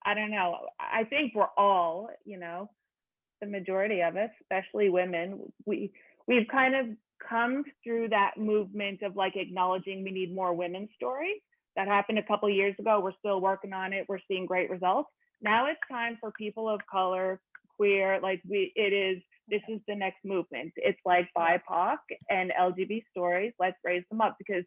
I don't know. I think we're all, the majority of us, especially women, we've kind of come through that movement of like acknowledging we need more women's stories. That happened a couple of years ago. We're still working on it. We're seeing great results. Now it's time for people of color, queer, like this is the next movement. It's like BIPOC and LGBT stories. Let's raise them up, because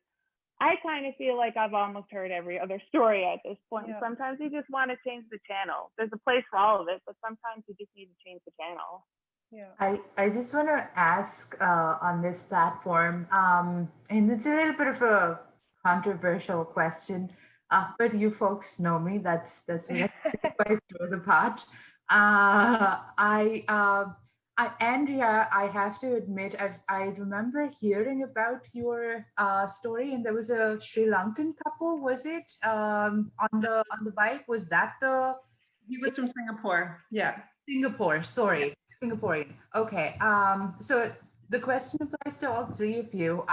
I kind of feel like I've almost heard every other story at this point. Yeah. Sometimes you just want to change the channel. There's a place for all of it, but sometimes you just need to change the channel. Yeah. I just want to ask on this platform, and it's a little bit of a controversial question, but you folks know me. That's what I throw the pot. Andrea, I have to admit, I remember hearing about your story, and there was a Sri Lankan couple. Was it on the bike? Was that the? He was from Singapore. Yeah. Singapore. Sorry. Yeah. Singaporean. Okay. So the question applies to all three of you.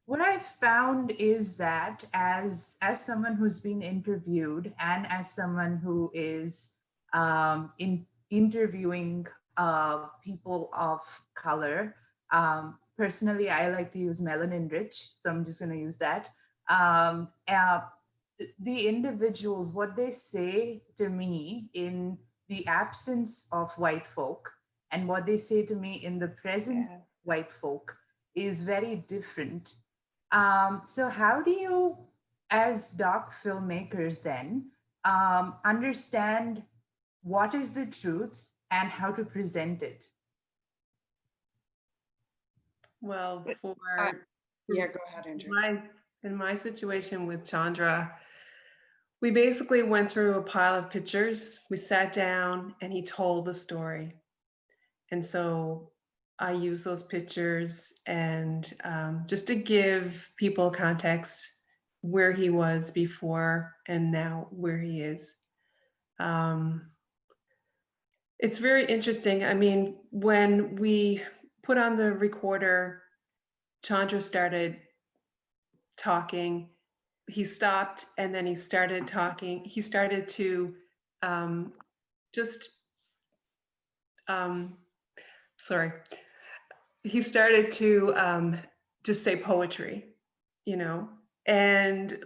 What I've found is that as someone who's been interviewed, and as someone who is interviewing people of color, personally, I like to use melanin rich, so I'm just going to use that. The individuals, what they say to me in the absence of white folk, and what they say to me in the presence Yeah. of white folk is very different. So how do you, as doc filmmakers, then understand what is the truth and how to present it? Well, Yeah, go ahead, Andrea. in my situation with Chandra, we basically went through a pile of pictures. We sat down and he told the story. And so I use those pictures and just to give people context where he was before and now where he is. It's very interesting. I mean, when we put on the recorder, Chandra started talking. He stopped and then he started talking. He started to just, sorry. He started to just say poetry, you know, and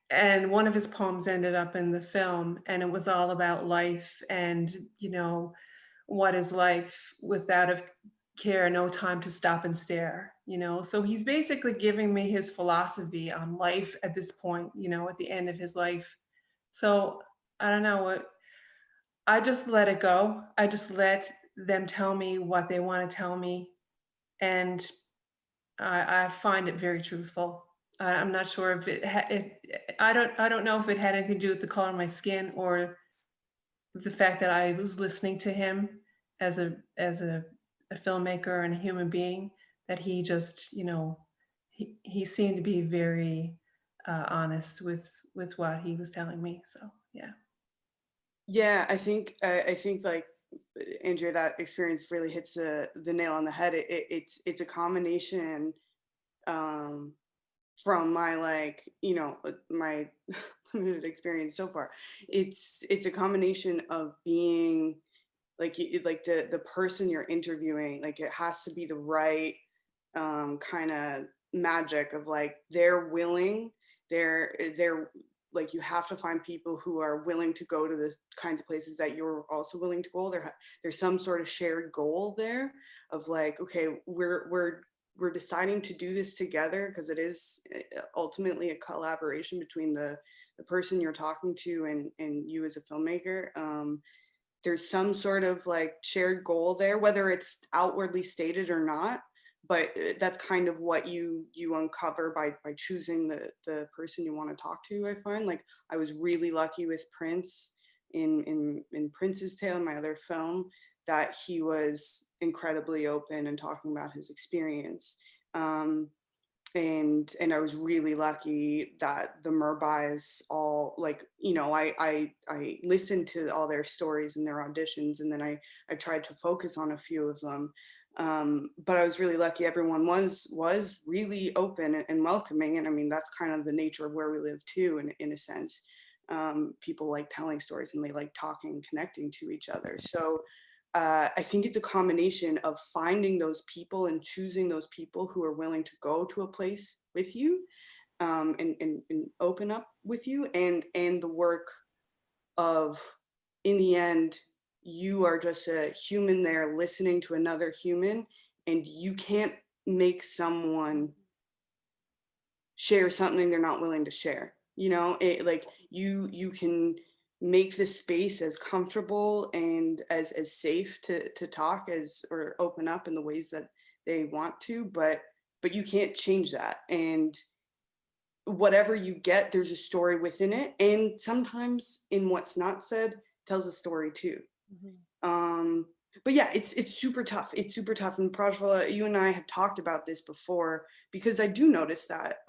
and one of his poems ended up in the film, and it was all about life and, you know, what is life without a care, no time to stop and stare, you know. So he's basically giving me his philosophy on life at this point, you know, at the end of his life. So I don't know what, I just let it go. I just let them tell me what they want to tell me, and I find it very truthful. I'm not sure if I don't know if it had anything to do with the color of my skin or the fact that I was listening to him as a filmmaker and a human being, that he just, you know, he seemed to be very honest with what he was telling me. So yeah. Yeah, I think like Andrea, that experience really hits the nail on the head. It's a combination from my, like, you know, my limited experience so far. It's a combination of being like like the person you're interviewing, like it has to be the right kind of magic of like they're willing, they're like, you have to find people who are willing to go to the kinds of places that you're also willing to go. There's some sort of shared goal there of like, okay, we're deciding to do this together, because it is ultimately a collaboration between the person you're talking to and you as a filmmaker. There's some sort of like shared goal there, whether it's outwardly stated or not, but that's kind of what you uncover by choosing the person you want to talk to. I find, like, I was really lucky with Prince in Prince's Tale, my other film, that he was incredibly open and talking about his experience. And I was really lucky that the Merb'ys all, like, you know, I listened to all their stories and their auditions, and then I tried to focus on a few of them. But I was really lucky. Everyone was really open and welcoming, and I mean that's kind of the nature of where we live too, in a sense. People like telling stories and they like talking and connecting to each other. So I think it's a combination of finding those people and choosing those people who are willing to go to a place with you, and open up with you, and the work of, in the end, you are just a human there listening to another human, and you can't make someone share something they're not willing to share. You know, like you can make the space as comfortable and as safe to talk as, or open up in the ways that they want to, but you can't change that. And whatever you get, there's a story within it, and sometimes in what's not said tells a story too. But yeah, it's super tough. It's super tough. And Prajwala, you and I have talked about this before, because I do notice that,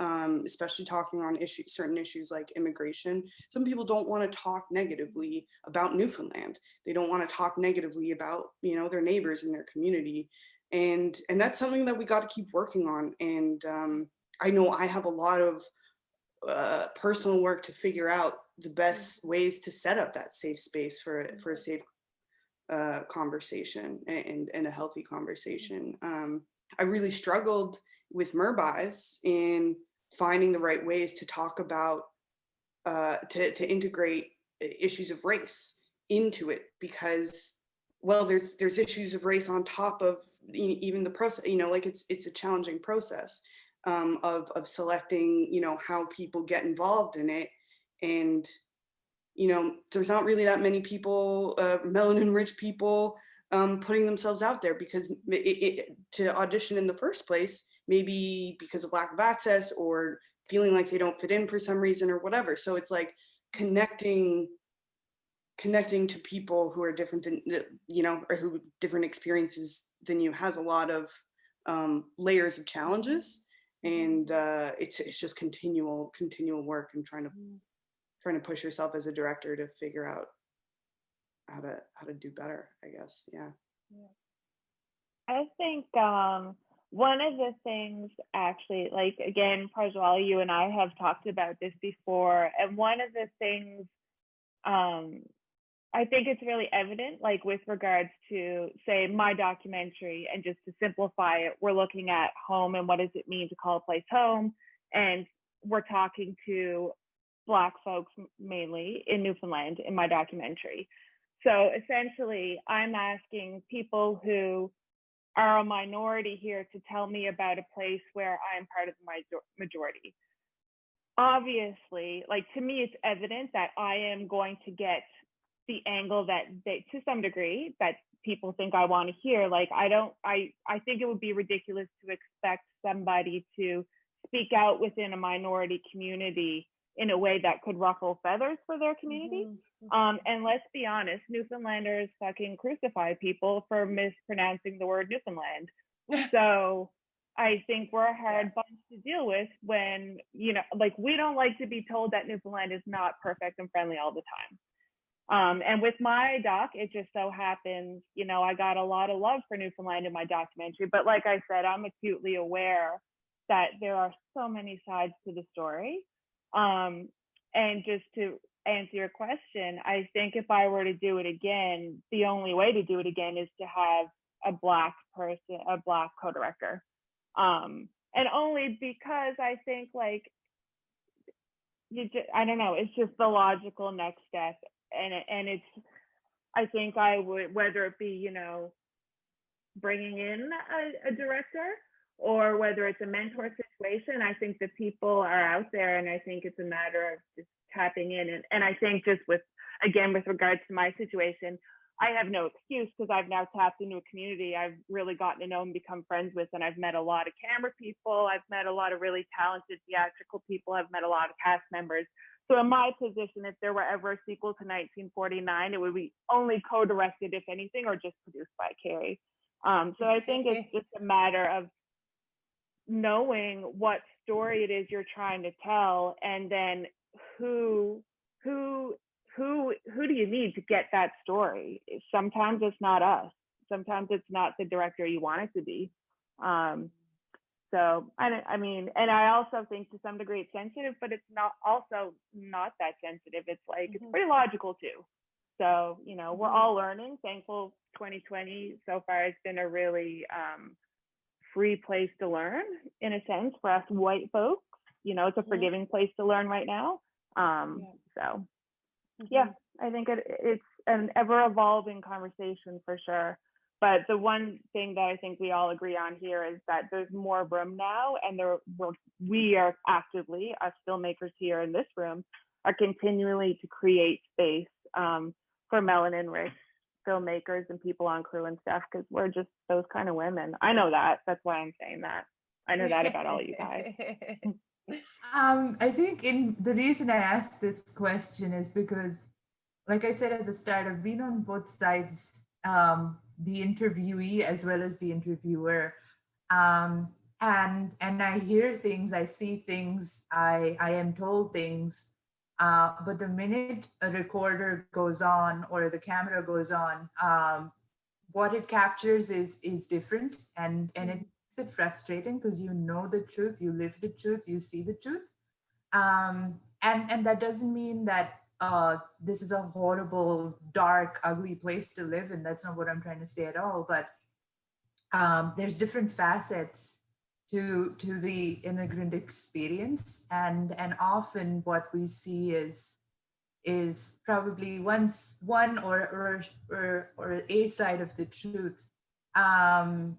especially talking on certain issues like immigration, some people don't want to talk negatively about Newfoundland. They don't want to talk negatively about, you know, their neighbors in their community. And that's something that we got to keep working on. And I know I have a lot of personal work to figure out the best ways to set up that safe space for a safe conversation and a healthy conversation. I really struggled with Merb'ys in finding the right ways to talk about, to integrate issues of race into it, because well, there's issues of race on top of even the process, you know, like it's a challenging process of selecting, you know, how people get involved in it. And, you know, there's not really that many people, melanin rich people, putting themselves out there, because to audition in the first place, maybe because of lack of access or feeling like they don't fit in for some reason or whatever. So it's like connecting to people who are different than, you know, or who different experiences than you, has a lot of layers of challenges. And it's just continual work, and trying to push yourself as a director to figure out how to do better, I guess. Yeah. I think one of the things, actually, like, again, Prajwala, you and I have talked about this before, and one of the things I think it's really evident, like with regards to, say, my documentary, and just to simplify it, we're looking at home and what does it mean to call a place home, and we're talking to Black folks mainly in Newfoundland in my documentary. So essentially, I'm asking people who are a minority here to tell me about a place where I'm part of the majority. Obviously, like, to me, it's evident that I am going to get the angle that they, to some degree, that people think I want to hear. Like, I think it would be ridiculous to expect somebody to speak out within a minority community in a way that could ruffle feathers for their community. And let's be honest, Newfoundlanders fucking crucify people for mispronouncing the word Newfoundland. So I think we're a hard bunch to deal with when, you know, like, we don't like to be told that Newfoundland is not perfect and friendly all the time. And with my doc, it just so happens, you know, I got a lot of love for Newfoundland in my documentary. But like I said, I'm acutely aware that there are so many sides to the story. And just to answer your question, I think if I were to do it again, the only way to do it again is to have a Black person, a Black co-director. And only because I think, like, I don't know, it's just the logical next step. And it's, I think I would, whether it be, you know, bringing in a director, or whether it's a mentor situation, I think the people are out there, and I think it's a matter of just tapping in. And I think just with regards to my situation, I have no excuse, because I've now tapped into a community I've really gotten to know and become friends with, and I've met a lot of camera people, I've met a lot of really talented theatrical people, I've met a lot of cast members. So in my position, if there were ever a sequel to 1949, it would be only co-directed, if anything, or just produced by Cary. So I think it's just a matter of knowing what story it is you're trying to tell, and then who do you need to get that story? Sometimes it's not us. Sometimes it's not the director you want it to be. So I mean, and I also think to some degree it's sensitive, but it's not that sensitive. It's like, it's pretty logical too. So, you know, we're all learning. Thankful 2020 so far has been a really free place to learn, in a sense, for us white folks. You know, it's a forgiving place to learn right now. So yeah, I think it's an ever evolving conversation for sure. But the one thing that I think we all agree on here is that there's more room now, and we are actively, us filmmakers here in this room, are continually to create space for melanin-rich filmmakers and people on crew and stuff, because we're just those kind of women. I know that. That's why I'm saying that. I know that about all you guys. I think the reason I asked this question is because, like I said at the start, I've been on both sides, the interviewee as well as the interviewer, and I hear things, I see things, I am told things, but the minute a recorder goes on or the camera goes on, what it captures is different, and it makes it frustrating, because you know the truth, you live the truth, you see the truth, and that doesn't mean that this is a horrible, dark, ugly place to live in. That's not what I'm trying to say at all. But there's different facets to the immigrant experience, and often what we see is is probably one or a side of the truth. Um,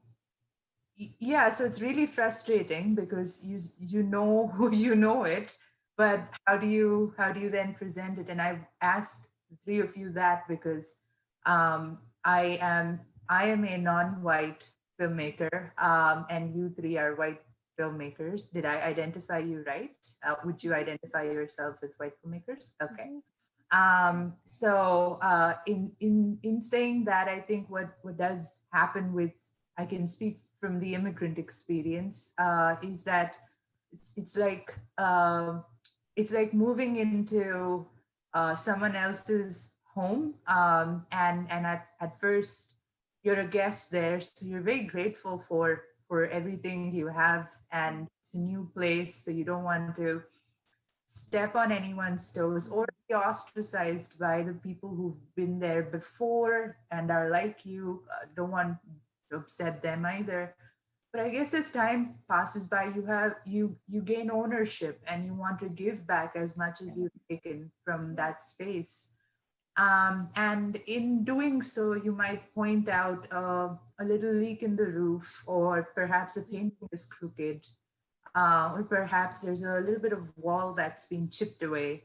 yeah, so it's really frustrating because you know you know it, but how do you then present it? And I've asked the three of you that because um, I am I am a non-white filmmaker, and you three are white filmmakers. Did I identify you right? Would you identify yourselves as white filmmakers? Okay. In saying that, I think what does happen with, I can speak from the immigrant experience, is that it's like it's like moving into someone else's home, and at first you're a guest there, so you're very grateful for everything you have, and it's a new place, so you don't want to step on anyone's toes or be ostracized by the people who've been there before and are like you. Don't want to upset them either. But I guess as time passes by, you gain ownership and you want to give back as much as you've taken from that space. And in doing so, you might point out a little leak in the roof, or perhaps a painting is crooked, or perhaps there's a little bit of wall that's been chipped away.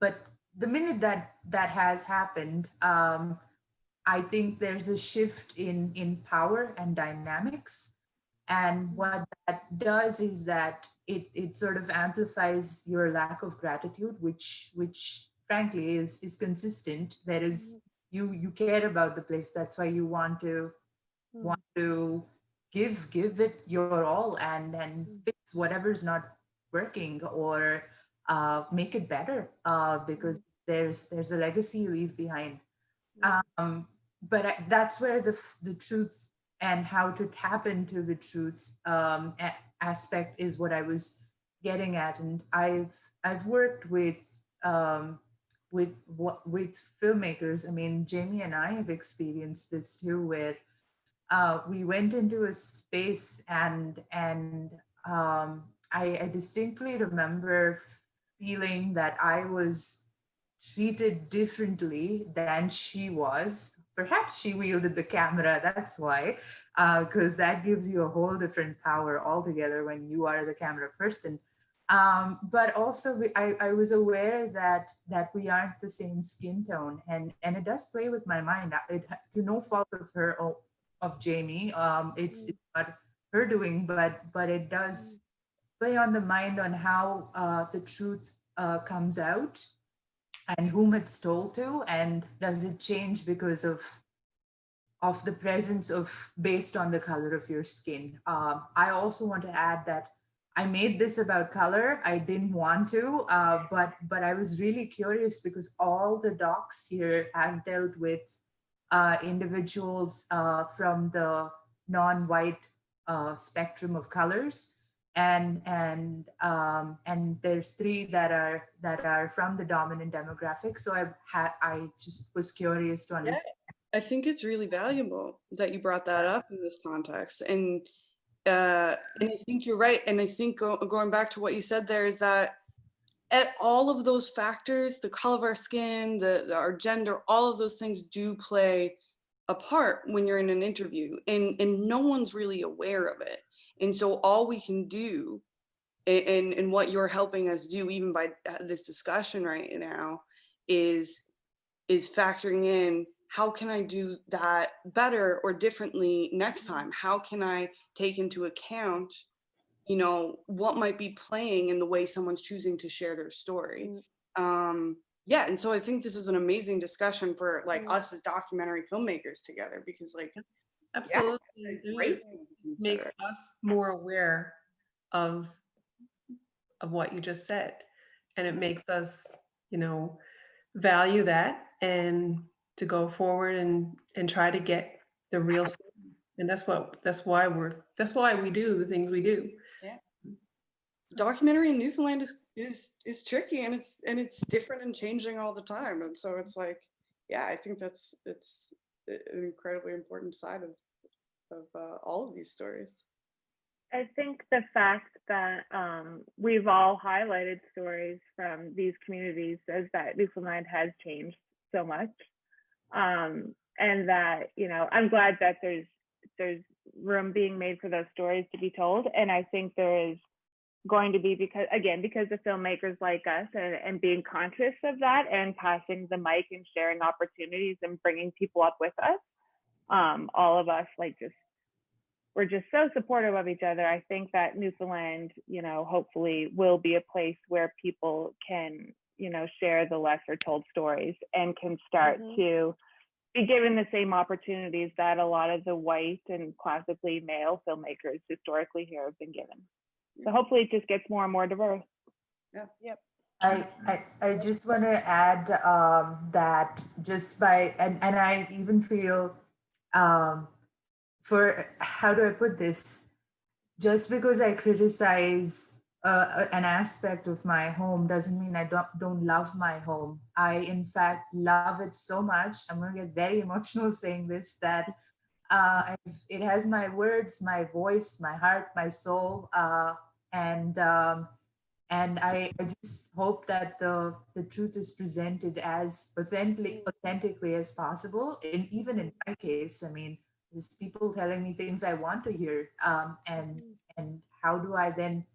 But the minute that has happened, I think there's a shift in power and dynamics. And what that does is that it sort of amplifies your lack of gratitude, which frankly is consistent. There is, you care about the place. That's why you want to give it your all and fix whatever's not working, or make it better, because there's a legacy you leave behind. That's where the truth and how to tap into the truth aspect is what I was getting at. And I've worked with filmmakers. I mean, Jamie and I have experienced this too, where we went into a space, and I distinctly remember feeling that I was treated differently than she was. Perhaps she wielded the camera, that's why, because that gives you a whole different power altogether when you are the camera person. But also, I was aware that we aren't the same skin tone, and it does play with my mind. To no fault of her, of Jamie, it's not her doing, but it does play on the mind on how the truth comes out and whom it's told to, and does it change because of the presence of, based on the color of your skin. I also want to add that I made this about color. I didn't want to, but I was really curious because all the docs here have dealt with individuals from the non-white spectrum of colors, and there's three that are from the dominant demographic. So I just was curious to understand. I think it's really valuable that you brought that up in this context, and I think you're right. And I think going back to what you said there is that at all of those factors, the color of our skin, our gender, all of those things do play a part when you're in an interview, and no one's really aware of it. And so all we can do, and what you're helping us do, even by this discussion right now, is factoring in, how can I do that better or differently next time? How can I take into account, what might be playing in the way someone's choosing to share their story? Yeah, and so I think this is an amazing discussion for us as documentary filmmakers together, because Absolutely. yeah, great thing to consider. Make us more aware of what you just said, and it makes us, value that and to go forward and try to get the real story. And that's why we do the things we do. Yeah. Documentary in Newfoundland is tricky, and it's different and changing all the time. And so it's I think it's an incredibly important side of all of these stories. I think the fact that we've all highlighted stories from these communities as that Newfoundland has changed so much. And that, you know, I'm glad that there's room being made for those stories to be told. And I think there is going to be, because of filmmakers like us and being conscious of that and passing the mic and sharing opportunities and bringing people up with us. All of us, we're just so supportive of each other. I think that Newfoundland, you know, hopefully will be a place where people can, you know, share the lesser told stories and can start to be given the same opportunities that a lot of the white and classically male filmmakers historically here have been given. So hopefully it just gets more and more diverse. Yeah. Yep. I just want to add that just by, and I even feel, for, how do I put this? Just because I criticize an aspect of my home doesn't mean I don't love my home. I, in fact, love it so much. I'm going to get very emotional saying this, that it has my words, my voice, my heart, my soul, and I just hope that the truth is presented as authentically as possible. And even in my case, I mean, there's people telling me things I want to hear, and how do I then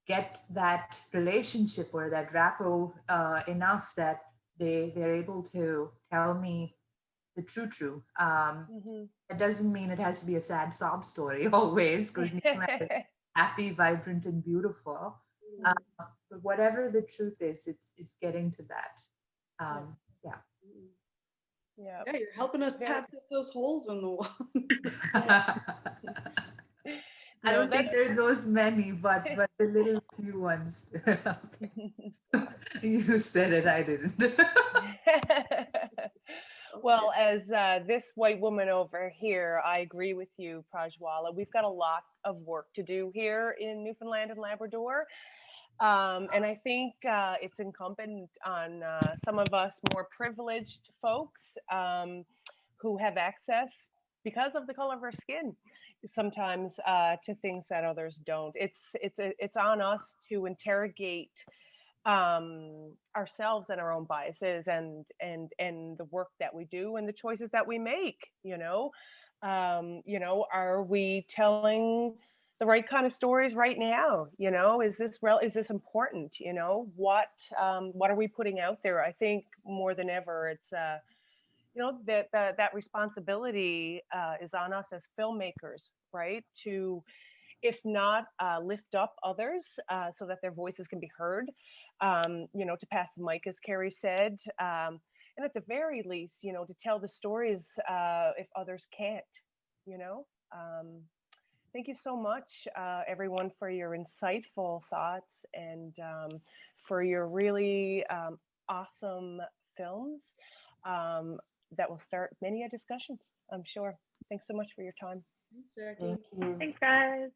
get that relationship or that rapport enough that they're able to tell me the true. That doesn't mean it has to be a sad sob story always, because Newfoundland is happy, vibrant, and beautiful. But whatever the truth is, it's getting to that. Yeah. Yeah. Yeah, you're helping us patch up those holes in the wall. I don't think there are those many, but the little few ones. You said it, I didn't. Well, as this white woman over here, I agree with you, Prajwala. We've got a lot of work to do here in Newfoundland and Labrador. And I think it's incumbent on some of us more privileged folks who have access because of the color of our skin, sometimes to things that others don't. It's on us to interrogate ourselves and our own biases and the work that we do and the choices that we make. Are we telling the right kind of stories right now? Is this important? What are we putting out there? I think more than ever, it's that responsibility is on us as filmmakers, right? To, if not lift up others so that their voices can be heard, to pass the mic, as Kerry said, and at the very least, to tell the stories if others can't. Thank you so much, everyone, for your insightful thoughts and for your really awesome films that will start many discussions, I'm sure. Thanks so much for your time. Thank you. Thanks, guys.